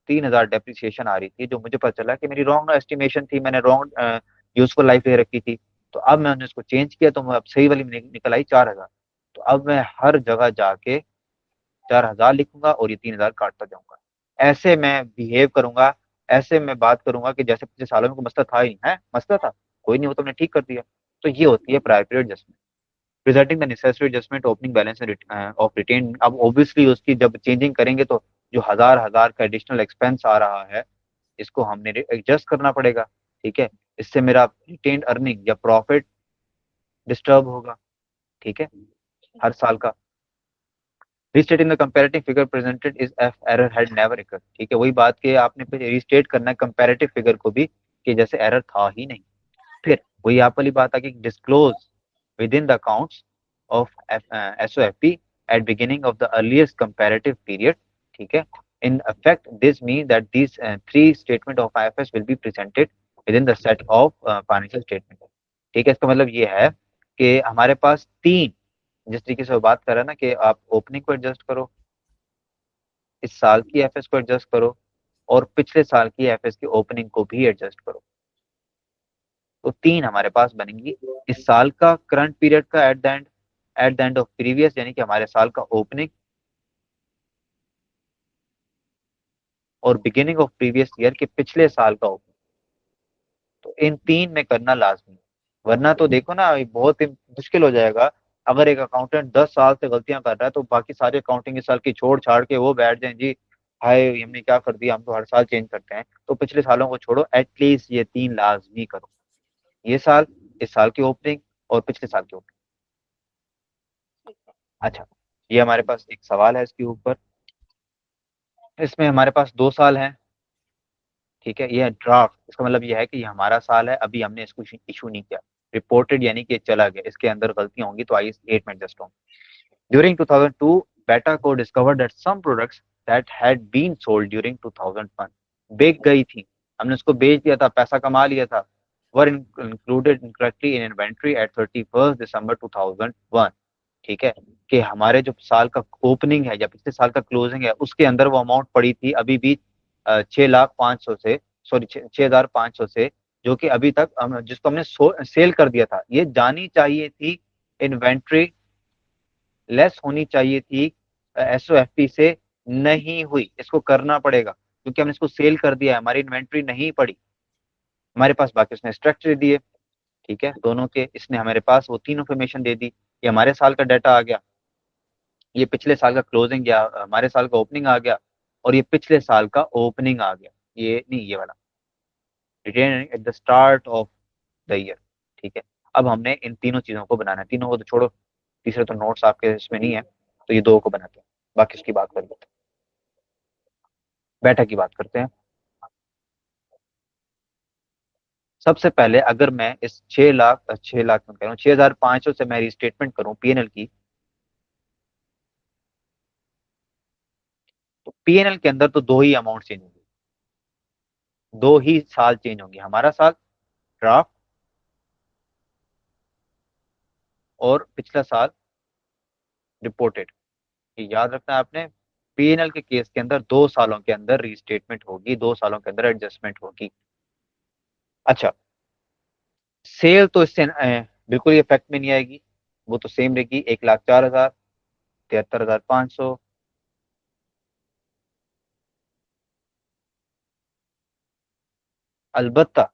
3,000 डेप्रिसिएशन आ रही थी, जो मुझे पता चला कि मेरी रॉन्ग एस्टिमेशन थी, मैंने रॉन्ग यूजफुल लाइफ ले रखी थी। तो अब मैंने उसको चेंज किया, तो मैं अब सही वाली निकल आई 4,000। तो अब मैं हर जगह जाके 4,000 लिखूंगा और ये 3,000 काटता जाऊंगा। ऐसे मैं बिहेव करूंगा, ऐसे मैं बात करूंगा कि जैसे पिछले सालों में कोई मसला था ही नहीं है, मसला था कोई नहीं, वो तो हमने ठीक कर दिया। तो ये होती है prior period adjustment, presenting the necessary adjustment opening balance of retain. अब ऑब्वियसली उसकी जब चेंजिंग करेंगे तो जो हजार हजार का एडिशनल एक्सपेंस आ रहा है, इसको हमने एडजस्ट करना पड़ेगा, ठीक है। इससे मेरा रिटेन अर्निंग या प्रॉफिट डिस्टर्ब होगा, ठीक है, हर साल का। Restating the comparative figure presented is if error had never occurred, ठीक है, वही बात कि आपने फिर रीस्टेट करना है कंपैरेटिव फिगर को भी कि जैसे एरर था ही नहीं। फिर वही आप वाली बात आ गई, disclose within the accounts of SOFP at beginning of the earliest comparative period, ठीक है। इन effect this means that these three statement of IFS will be presented within the set of financial statement, ठीक है। इसका मतलब ये है कि हमारे पास तीन, जिस तरीके से वो बात कर रहा है ना कि आप ओपनिंग को एडजस्ट करो, इस साल की एफएस को एडजस्ट करो, और पिछले साल की एफएस की ओपनिंग को भी एडजस्ट करो, तो तीन हमारे पास बनेंगी। इस साल का करंट पीरियड का at the end of previous, यानी कि हमारे साल का ओपनिंग, और बिगिनिंग ऑफ प्रीवियस ईयर के पिछले साल का ओपनिंग। तो इन तीन में करना लाजमी है, वरना तो देखो ना ये बहुत ही मुश्किल हो जाएगा। अगर एक अकाउंटेंट 10 साल से गलतियां कर रहा है तो बाकी सारे अकाउंटिंग इस साल की छोड़ छाड़ के वो बैठ जाए जी, हाय हमने क्या कर दिया, हम तो हर साल चेंज करते हैं। तो पिछले सालों को छोड़ो, एटलीस्ट ये तीन लाजमी करो, ये साल, इस साल की ओपनिंग, और पिछले साल की ओपनिंग। अच्छा, ये हमारे पास एक सवाल है इसके ऊपर। इसमें हमारे पास 2 साल हैं, ठीक है। ये ड्राफ्ट, इसका मतलब ये है कि ये हमारा साल है, अभी हमने इसको इशू नहीं किया। रिपोर्टेड यानी कि चला गया, इसके अंदर गलतियां होंगी तो आइए 8 में एडजस्ट होंगे। ड्यूरिंग 2002 बेटा को discover that some products that had been sold during 2001, बेच गई थी, हमने उसको बेच दिया था, पैसा कमा लिया था, were included incorrectly in inventory at 31 December 2001, ठीक है। कि हमारे जो साल का ओपनिंग है या पिछले साल का क्लोजिंग है उसके अंदर वो अमाउंट पड़ी थी अभी भी 6,05,000 से, सॉरी 6,500 से, जो कि अभी तक जिसको हमने सेल कर दिया था, ये जानी चाहिए थी इन्वेंट्री, लेस होनी चाहिए थी एसओएफपी से, नहीं हुई। इसको करना पड़ेगा क्योंकि हमने इसको सेल कर दिया है, हमारी इन्वेंट्री नहीं पड़ी हमारे पास, बाकी उसने स्ट्रक्चर दिए, ठीक है, दोनों के। इसने हमारे पास वो तीन इन्फॉर्मेशन दे दी, ये हमारे साल का डाटा आ गया, ये पिछले साल का क्लोजिंग या हमारे साल का ओपनिंग आ गया, और ये पिछले साल का ओपनिंग आ गया, ये नहीं, ये वाला written at the start of the year, ठीक है। अब हमने इन तीनों चीजों को बनाना है, तीनों को तो छोड़ो, तीसरे तो नोट्स आपके इसमें नहीं है, तो ये दो को बनाते हैं, बाकी इसकी बात कर लेते हैं। बैठक की बात करते हैं। सबसे पहले अगर मैं इस 6 लाख में कह रहा हूँ 6,500 से मैं रिस्टेटमेंट करूँ पीएनएल की, तो पीएनएल के अंदर तो दो ही अमाउंट चेंज होंगे, दो ही साल चेंज होंगे, हमारा साल ड्राफ्ट, और पिछला साल रिपोर्टेड। ये याद रखना है आपने, पीएनएल के केस के अंदर 2 सालों के अंदर रीस्टेटमेंट होगी, 2 सालों के अंदर एडजस्टमेंट होगी। अच्छा, सेल तो इससे बिल्कुल इफेक्ट में नहीं आएगी, वो तो सेम रहेगी, 1,04,000, 73,500। अलबत्ता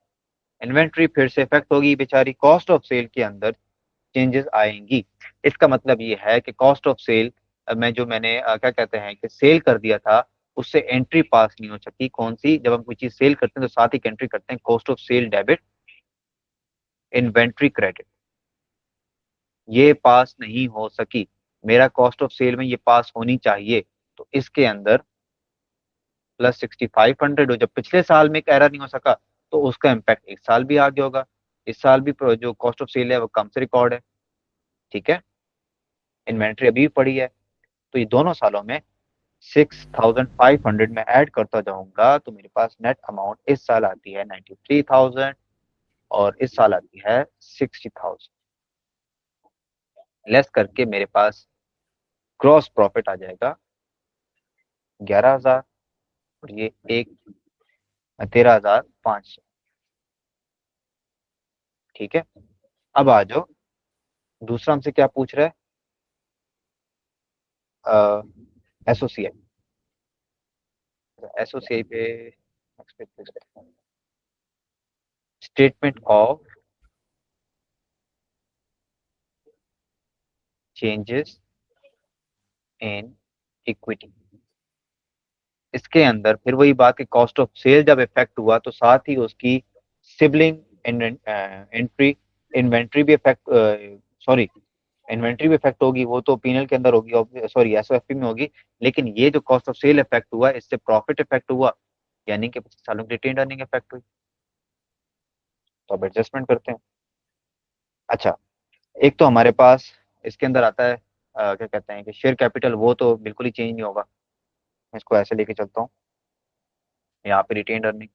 इन्वेंट्री फिर से इफेक्ट होगी बेचारी, कॉस्ट ऑफ सेल के अंदर चेंजेस आएंगी। इसका मतलब ये है कि कॉस्ट ऑफ सेल में जो मैंने क्या कहते हैं कि सेल कर दिया था, उससे एंट्री पास नहीं हो सकी। कौन सी? जब हम कोई चीज सेल करते हैं तो साथ ही एंट्री करते हैं cost of sale debit, inventory credit, ये पास नहीं हो सकी, मेरा कॉस्ट ऑफ सेल में ये पास होनी चाहिए। तो इसके अंदर +6,500 हो, जब पिछले साल में एक एरर नहीं हो सका तो उसका इम्पैक्ट इस साल भी आगे होगा। इस साल भी जो कॉस्ट ऑफ सेल है वो कम से रिकॉर्ड है, ठीक है, इन्वेंट्री अभी भी पड़ी है। तो ये दोनों सालों में 6,500 में ऐड करता जाऊंगा, तो मेरे पास नेट अमाउंट इस साल आती है 93,000 और इस साल आती है 60,000। लेस करके मेरे पास ग्रॉस प्रॉफिट आ जाएगा 11,000, और ये एक 13,500। ठीक है, अब आ जाओ, दूसरा हमसे क्या पूछ रहा है, एसोसिएट। एसोसिएट पे statement of changes in equity. इसके अंदर फिर वही बात कि कॉस्ट ऑफ सेल जब इफेक्ट हुआ तो साथ ही उसकी सिबलिंग एंट्री इन्वेंट्री भी इफेक्ट, सॉरी, इन्वेंट्री भी इफेक्ट होगी, वो तो पीनल के अंदर होगी, सॉरी एसओएफपी में होगी। लेकिन ये जो कॉस्ट ऑफ सेल इफेक्ट हुआ, इससे प्रॉफिट इफेक्ट हुआ, यानी कि 25 सालों की रिटेन अर्निंग इफेक्ट हुई। तो अब एडजस्टमेंट करते हैं। अच्छा, एक तो हमारे पास इसके अंदर आता है, क्या कहते हैं कि शेयर कैपिटल, वो तो बिल्कुल ही चेंज नहीं होगा। मैं इसको ऐसे लेके चलता हूँ, यहाँ पे रिटेन अर्निंग,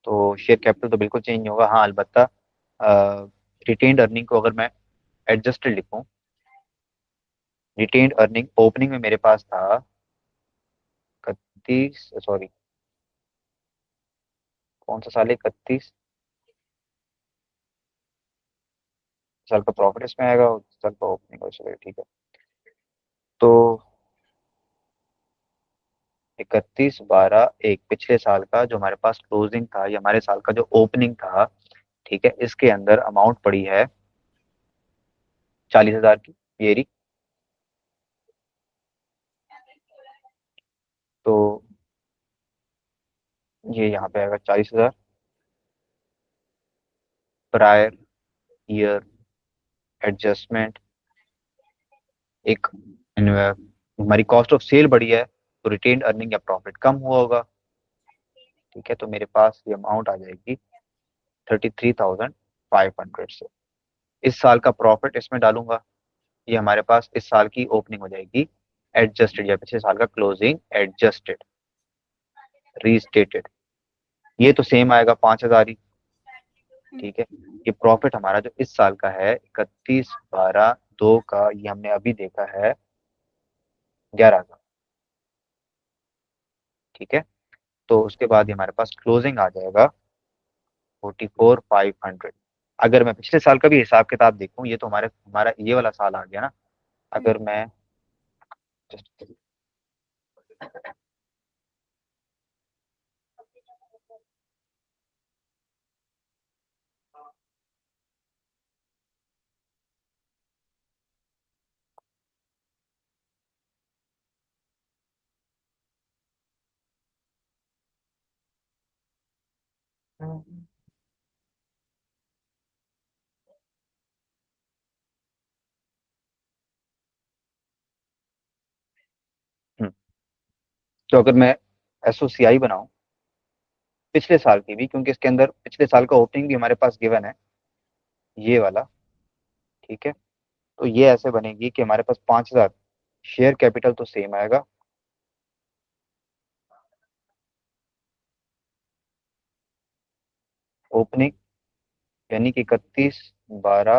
तो शेयर कैपिटल तो बिल्कुल चेंज नहीं होगा। हाँ, अलबत्ता रिटेन्ड अर्निंग को अगर मैं एडजस्टेड लिखूं, रिटेन्ड अर्निंग ओपनिंग में मेरे पास था 31, सॉरी कौन सा साल है, 31 साल का प्रॉफिट इसमें आएगा, उस साल का ओपनिंग हो, चलिए ठीक है। तो 31/12/1 पिछले साल का जो हमारे पास क्लोजिंग था, या हमारे साल का जो ओपनिंग था, ठीक है, इसके अंदर अमाउंट पड़ी है 40,000 की, ये रही। तो ये यहाँ पे आएगा 40,000 प्रायर ईयर एडजस्टमेंट। एक हमारी कॉस्ट ऑफ सेल बढ़ी है, तो रिटेन्ड अर्निंग या प्रॉफिट कम हुआ होगा। ठीक है, तो मेरे पास ये अमाउंट आ जाएगी 33,500 से। इस साल का प्रॉफिट इसमें डालूंगा, ये हमारे पास इस साल की ओपनिंग हो जाएगी एडजस्टेड, या पिछले साल का क्लोजिंग एडजस्टेड रीस्टेटेड, ये तो सेम आएगा 5,000 ही। ठीक है, ये प्रॉफिट हमारा जो इस साल का है 31/12/2 का, ये हमने अभी देखा है 11,000। ठीक है, तो उसके बाद ये हमारे पास क्लोजिंग आ जाएगा 44,500। अगर मैं पिछले साल का भी हिसाब किताब देखूं, ये तो हमारा ये वाला साल आ गया ना। अगर मैं just- हम्म, तो अगर मैं एसओसीआई बनाऊं पिछले साल की भी, क्योंकि इसके अंदर पिछले साल का ओपनिंग भी हमारे पास गिवन है, ये वाला। ठीक है, तो ये ऐसे बनेगी कि हमारे पास 5,000 शेयर कैपिटल तो सेम आएगा, ओपनिंग यानी कि 31/12,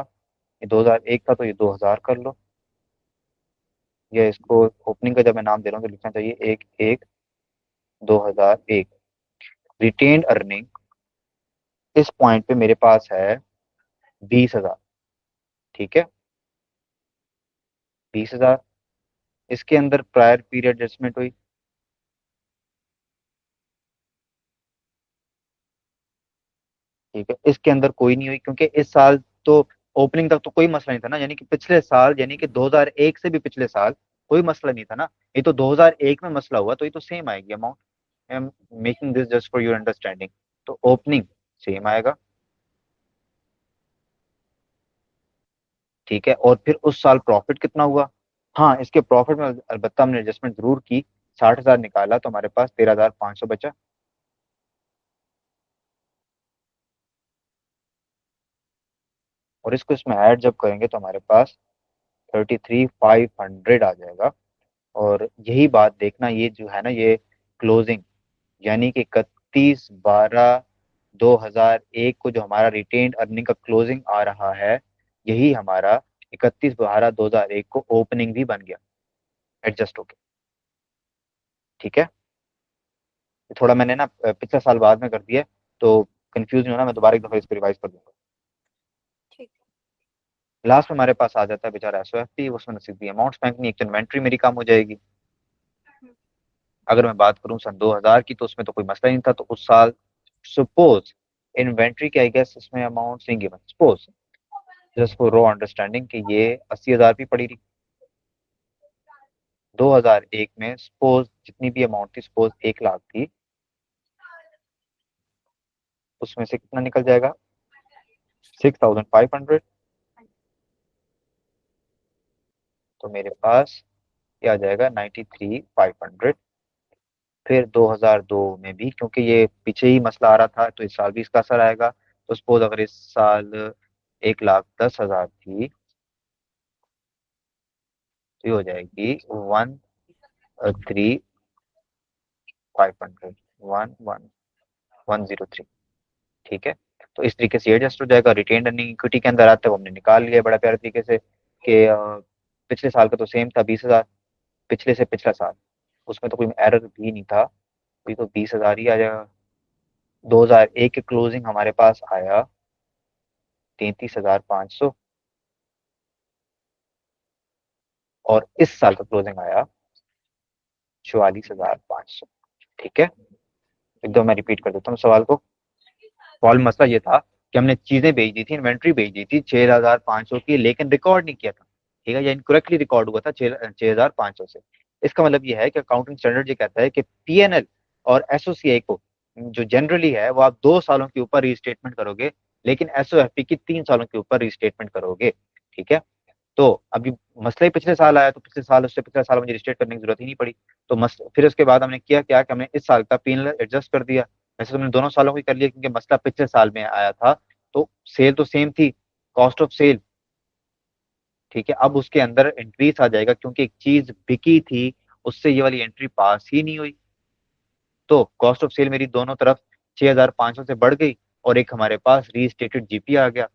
ये 2001 था तो ये 2000 कर लो, या इसको ओपनिंग का जब मैं नाम दे रहा हूँ तो लिखना चाहिए 1/1/2001। रिटेन्ड अर्निंग इस पॉइंट पे मेरे पास है 20,000। ठीक है, 20,000, इसके अंदर प्रायर पीरियड एडजस्टमेंट हुई। ठीक है, इसके अंदर कोई नहीं हुई, क्योंकि इस साल तो ओपनिंग तक तो कोई मसला नहीं था ना, यानी कि पिछले साल, यानी कि 2001 से भी पिछले साल कोई मसला नहीं था ना। ये तो 2001 में मसला हुआ, तो ये तो सेम आएगी amount. I am making this just for your understanding. तो ओपनिंग सेम आएगा। ठीक है, और फिर उस साल प्रॉफिट कितना हुआ, हाँ इसके प्रॉफिट में अलबत्ता हमने एडजस्टमेंट जरूर की, 60,000 निकाला तो हमारे पास 13,500 बचा। और इसको इसमें ऐड जब करेंगे तो हमारे पास 33,500 आ जाएगा। और यही बात देखना, ये जो है ना, ये क्लोजिंग, यानी कि 31/12/2001 को जो हमारा रिटेन्ड अर्निंग का क्लोजिंग आ रहा है, यही हमारा 31/12/2001 को ओपनिंग भी बन गया, एडजस्ट होके। ठीक है, थोड़ा मैंने ना पिछले साल बाद में कर दिया है, तो कंफ्यूज नहीं होना, मैं दोबारा एक दफा इसको रिवाइज कर दूंगा। ठीक है। लास्ट में हमारे पास आ जाता है बेचारा एसओएफपी, उसमें न सीधी अमाउंट्स फेंकनी, एक तो इन्वेंट्री मेरी कम हो जाएगी। अगर मैं बात करूं सन 2000 की, तो उसमें तो कोई मसला ही नहीं था, तो उस साल सपोज इन्वेंट्री के आई गेस इसमें अमाउंट नहीं given, suppose just for raw understanding कि ये 80,000 भी पड़ी रही। 2001 में सपोज जितनी भी अमाउंट थी, सपोज 1 लाख थी, उसमें से कितना निकल जाएगा, 6,500। तो मेरे पास ये आ जाएगा 93,500। फिर 2002 में भी, क्योंकि ये पीछे ही मसला आ रहा था, तो इस साल भी इसका असर आएगा। तो सपोज अगर इस साल 1,10,000 थी, तो ये हो जाएगी 13,500, 11,103। ठीक है, तो इस तरीके से एडजस्ट हो जाएगा। रिटेन अर्निंग इक्विटी के अंदर आता है, वो हमने निकाल लिया बड़ा प्यारे तरीके से कि पिछले साल का तो सेम था 20,000, पिछले से पिछला साल, उसमें तो कोई एरर भी नहीं था, तो ये तो 20,000 ही आ जाएगा। 2001 के क्लोजिंग हमारे पास आया 33,500, और इस साल का क्लोजिंग आया 44,500। ठीक है, एकदम मैं रिपीट कर देता हूँ सवाल को। सवाल मसला ये था कि हमने चीजें भेज दी थी, इन्वेंट्री भेज दी थी 6,500 की, लेकिन रिकॉर्ड नहीं किया था। ठीक है, या इनकरेक्टली रिकॉर्ड हुआ था 6,500 से। इसका मतलब ये है कि अकाउंटिंग स्टैंडर्ड ये कहता है कि पीएनएल और एसओसीआई को, जो जनरली है, वो आप 2 सालों के ऊपर रीस्टेटमेंट करोगे, लेकिन एसओएफपी की 3 सालों के ऊपर रीस्टेटमेंट करोगे। ठीक है, तो अभी मसला ही पिछले साल आया, तो पिछले साल, उससे पिछले साल मुझे रिस्टेट करने की जरूरत ही नहीं पड़ी। तो फिर उसके बाद हमने किया क्या कि हमने इस साल का पीएनएल एडजस्ट कर दिया। वैसे तो हमने दोनों सालों को ही कर लिया, क्योंकि मसला पिछले साल में आया था, तो सेल तो सेम थी, कॉस्ट ऑफ सेल। ठीक है, अब उसके अंदर इंक्रीज आ जाएगा, क्योंकि एक चीज बिकी थी, उससे ये वाली एंट्री पास ही नहीं हुई, तो कॉस्ट ऑफ सेल मेरी दोनों तरफ 6,500 से बढ़ गई, और एक हमारे पास रीस्टेटेड जीपी आ गया।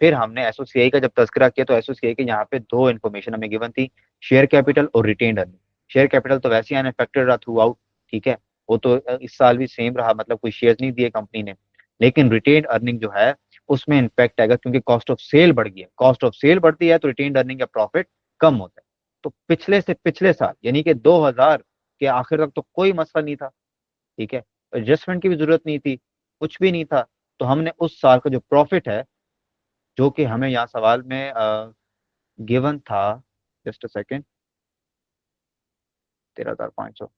फिर हमने एसओसीआई का जब तस्करा किया, तो एसओसीआई के यहाँ पे दो इन्फॉर्मेशन हमें गिवन थी, शेयर कैपिटल और रिटेन्ड अर्निंग। शेयर कैपिटल तो वैसे ही अनअफेक्टेड रहा थ्रू आउट। ठीक है, वो तो इस साल भी सेम रहा, मतलब कोई शेयर नहीं दिए कंपनी ने। लेकिन रिटेन्ड अर्निंग जो है, उसमें इम्पैक्ट आएगा, क्योंकि कॉस्ट ऑफ सेल बढ़ गई है। कॉस्ट ऑफ सेल बढ़ती है तो रिटेन्ड अर्निंग या प्रॉफिट कम होता है। तो पिछले से पिछले साल, यानी कि 2000 के आखिर तक तो कोई मसला नहीं था। ठीक है, एडजस्टमेंट की भी जरूरत नहीं थी, कुछ भी नहीं था। तो हमने उस साल का जो प्रॉफिट है, जो कि हमें यहाँ सवाल में गिवन था, जस्ट अ सेकेंड, 13,500,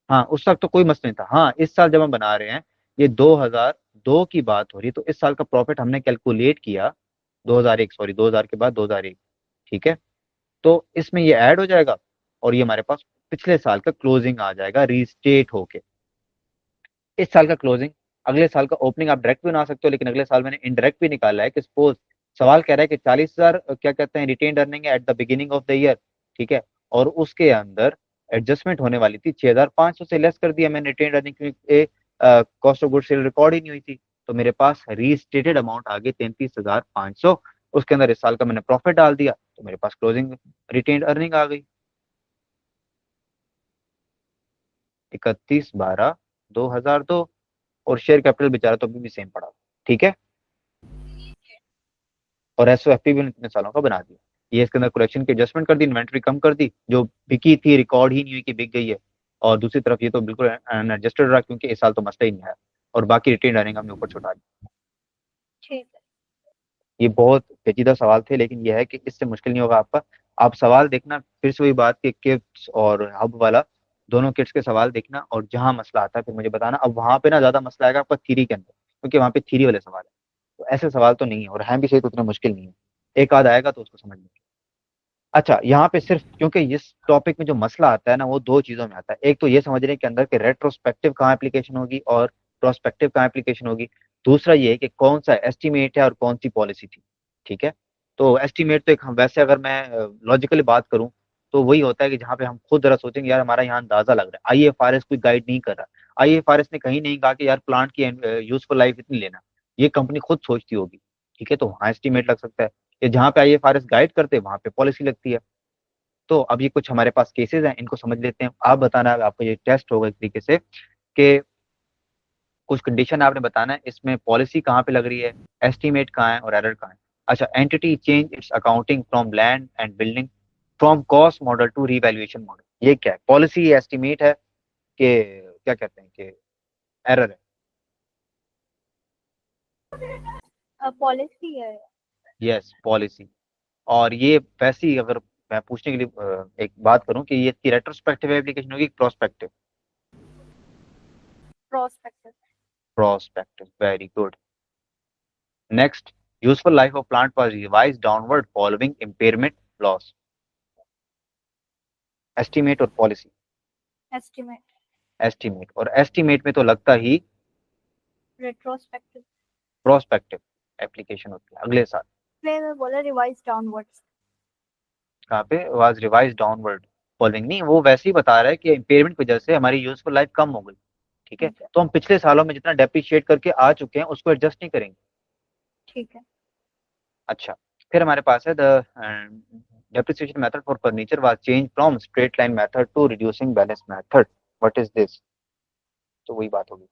हाँ उस वक्त तो कोई मसला नहीं था। हाँ, इस साल जब हम बना रहे हैं, ये 2002 की बात हो रही है, तो इस साल का प्रॉफिट हमने कैलकुलेट किया 2001, सॉरी 2000 के बाद 2001। ठीक है, तो इसमें ये ऐड हो जाएगा, और ये हमारे पास पिछले साल का क्लोजिंग आ जाएगा रीस्टेट होके। इस साल का क्लोजिंग, अगले साल का ओपनिंग आप डायरेक्ट भी बना सकते हो, लेकिन अगले साल मैंने इनडायरेक्ट भी निकाला है कि सपोज सवाल कह रहा है कि 40,000 क्या कहते हैं रिटेन्ड अर्निंग है at the beginning of the year. ठीक है, और उसके अंदर एडजस्टमेंट होने वाली थी 6,500 से, लेस कर दिया मैंने रिटेन्ड अर्निंग, क्योंकि cost of good sale record ही नहीं हुई थी। तो मेरे पास रीस्टेटेड अमाउंट आ गई 33,500, उसके अंदर इस साल का मैंने प्रॉफिट डाल दिया, तो मेरे पास क्लोजिंग रिटेन्ड अर्निंग आ गई 31/12/2002। और शेयर कैपिटल बेचारा तो अभी भी सेम पड़ा। ठीक है, और एसओएफपी भी इतने सालों का बना दिया। ये इसके अंदर कलेक्शन की एडजस्टमेंट कर दी, इन्वेंट्री कम कर दी, जो बिकी थी रिकॉर्ड ही नहीं हुई कि बिक गई है। और दूसरी तरफ ये तो बिल्कुल अनएडजस्टेड रहा, क्योंकि इस साल तो मसला ही नहीं आया, और बाकी रिटेन अर्निंग हमने ऊपर छुटा दी। ठीक है। ये बहुत पेचीदा सवाल थे, लेकिन यह है कि इससे मुश्किल नहीं होगा आपका। आप सवाल देखना, फिर से वही बात कि किट्स और हब वाला, दोनों किट्स के सवाल देखना, और जहां मसला आता है फिर मुझे बताना। अब वहां पे ना ज्यादा मसला आएगा आपका थ्री के अंदर, क्योंकि वहां पे थ्री वाले सवाल है। तो ऐसे सवाल तो नहीं है, और हैं भी सही तो उतना मुश्किल नहीं है, एक आध आएगा तो उसको समझ लेंगे। अच्छा, यहाँ पे सिर्फ क्योंकि इस टॉपिक में जो मसला आता है ना, वो दो चीजों में आता है। एक तो ये समझने के अंदर कि रेट्रोस्पेक्टिव कहाँ एप्लीकेशन होगी और प्रोस्पेक्टिव कहाँ एप्लीकेशन होगी। दूसरा ये है कि कौन सा एस्टिमेट है और कौन सी पॉलिसी थी। ठीक है, तो एस्टिमेट तो एक वैसे अगर मैं लॉजिकली बात करूं तो वही होता है कि जहाँ पे हम खुद जरा सोचेंगे यार हमारा यहाँ अंदाजा लग रहा है, आईएफआरएस कोई गाइड नहीं कर रहा। आईएफआरएस ने कहीं नहीं कहा कि यार प्लांट की यूजफुल लाइफ इतनी लेना, ये कंपनी खुद सोचती होगी। ठीक है, तो वहाँ एस्टिमेट लग सकता है, ये जहाँ पे आईएफआरएस गाइड करते हैं वहां पे पॉलिसी लगती है। तो अब ये कुछ हमारे पास केसेस हैं, इनको समझ लेते हैं। आप बताना, आपका ये टेस्ट होगा एक तरीके से कि कुछ कंडीशन आपने बताना है, इसमें पॉलिसी कहाँ पे लग रही है, एस्टीमेट कहाँ है और एरर कहाँ है। अच्छा, entity change its accounting from land and building from cost model to revaluation model, ये क्या है? पॉलिसी एस्टीमेट है कि क्या कहते हैं कि एरर है? पॉलिसी है। Yes, policy. और ये वैसी अगर मैं पूछने के लिए एक बात करूं कि ये इसकी रेट्रोस्पेक्टिव एप्लीकेशन होगी कि prospective? Prospective. Prospective, very good. Next, useful life of plant was revised downward following impairment loss, estimate और पॉलिसी? एस्टिमेट। एस्टीमेट, और एस्टीमेट में तो लगता ही रेट्रोस्पेक्टिव। प्रोस्पेक्टिव एप्लीकेशन होती है अगले साल। मैं बोला रिवाइज डाउनवर्ड्स। कहाँ पे वाज रिवाइज डाउनवर्ड फॉलोइंग? नहीं, वो वैसे ही बता रहा है कि इम्पेयरमेंट की वजह से हमारी यूजफुल लाइफ कम हो गई। ठीक है, ठीक है। तो हम पिछले सालों में जितना डेप्रिशिएट करके आ चुके हैं उसको एडजस्ट नहीं करेंगे। ठीक है। अच्छा, फिर हमारे पास है the depreciation method for furniture was changed from straight line method to reducing balance method, what is this? तो वही बात होगी।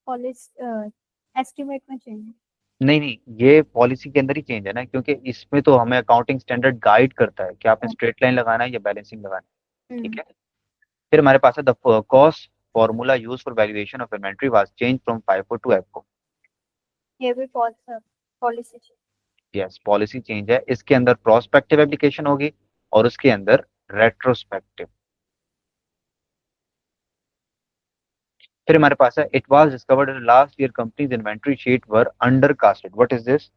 पॉलिसी एस्टिमेट में चेंज। नहीं नहीं, ये पॉलिसी के अंदर ही चेंज है ना, क्योंकि इसमें तो हमें अकाउंटिंग स्टैंडर्ड गाइड करता है कि आपने स्ट्रेट लाइन लगाना है या बैलेंसिंग लगाना है। ठीक है, फिर हमारे पास है the cost formula use for valuation of inventory was change from FIFO to FO. ये भी पॉलिसी। यस, पॉलिसी चेंज है, इसके अंदर प्रोस्पेक्टिव एप्लीकेशन होगी और उसके अंदर रेट्रोस्पेक्टिव। फिर हमारे पास है it was discovered last year company's inventory sheet were under costed, what is this?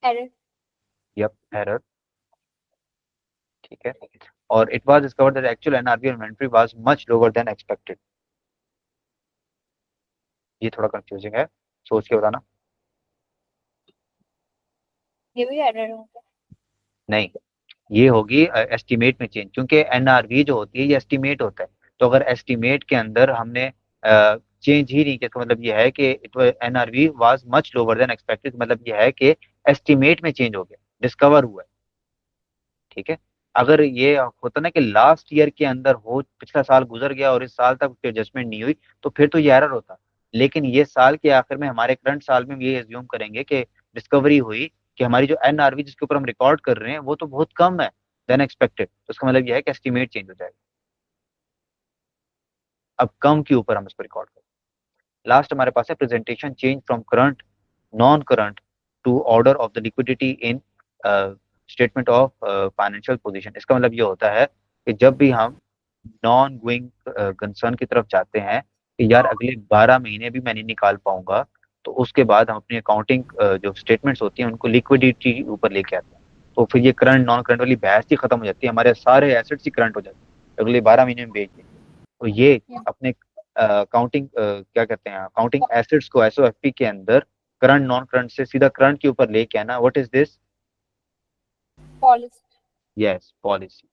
Error. Yup, error. ठीक है, और it was discovered that actual NRV inventory was much lower than expected, ये थोड़ा कंफ्यूजिंग है, सोच के बताना। ये भी एरर होगा। नहीं, ये होगी एस्टीमेट में चेंज, क्योंकि एनआरवी जो होती है ये एस्टीमेट होता है। तो अगर एस्टीमेट के अंदर हमने चेंज ही नहीं किया, इसका मतलब ये है कि it NRV was much lower than expected, मतलब ये है कि एस्टीमेट में चेंज हो गया, डिस्कवर हुआ है। ठीक है, अगर ये होता ना कि लास्ट ईयर के अंदर हो, पिछला साल गुजर गया और इस साल तक उसकी एडजस्टमेंट नहीं हुई, तो फिर तो ये एरर होता। लेकिन ये साल के आखिर में हमारे करंट साल में हम ये एज्यूम करेंगे कि डिस्कवरी हुई कि हमारी जो एनआरवी जिसके ऊपर हम रिकॉर्ड कर रहे हैं वो तो बहुत कम है देन एक्सपेक्टेड, तो इसका मतलब यह है कि एस्टिमेट चेंज हो जाएगा। अब कम के ऊपर हम इसको रिकॉर्ड करें। लास्ट हमारे पास है presentation change from current non current to order of the liquidity in statement of financial position. इसका मतलब ये होता है कि जब भी हम नॉन गोइंग कंसर्न की तरफ जाते हैं कि यार अगले 12 महीने भी मैं नहीं निकाल पाऊंगा, तो उसके बाद हम अपनी अकाउंटिंग जो स्टेटमेंट्स होती हैं उनको लिक्विडिटी ऊपर लेके आते हैं। तो फिर ये करंट नॉन करंट वाली बहस ही खत्म हो जाती है, हमारे सारे एसेट्स ही करंट हो जाते हैं, अगले 12 महीने में बेच देंगे। तो ये अपने अकाउंटिंग क्या कहते हैं, अकाउंटिंग एसेट्स को एसओएफपी के अंदर करंट नॉन करंट से सीधा करंट के ऊपर लेके आना, what is this? Policy. Yes, policy.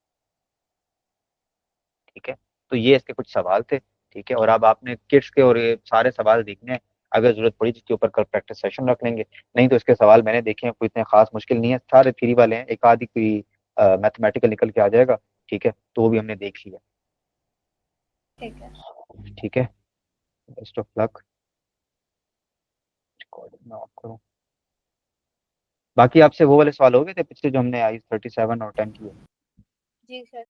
ठीक है, तो ये इसके कुछ सवाल थे। ठीक है, और अब आपने किड्स के और ये सारे सवाल देखने हैं, अगर जरूरत पड़ी जिसके ऊपर कल प्रैक्टिस सेशन रख लेंगे। नहीं तो इसके सवाल मैंने देखे हैं, कोई इतने खास मुश्किल नहीं है, सारे थ्योरी वाले हैं, एक आदि कोई मैथमेटिकल निकल के आ जाएगा। ठीक है, तो वो भी हमने देख लिया। ठीक है। ठीक है, बेस्ट ऑफ लक। रिकॉर्डिंग में ऑफ करूँ। बाकी आपसे वो वाले सवाल हो गए थे पिछले जो हमने आई 37 और 10 की है? जी सर।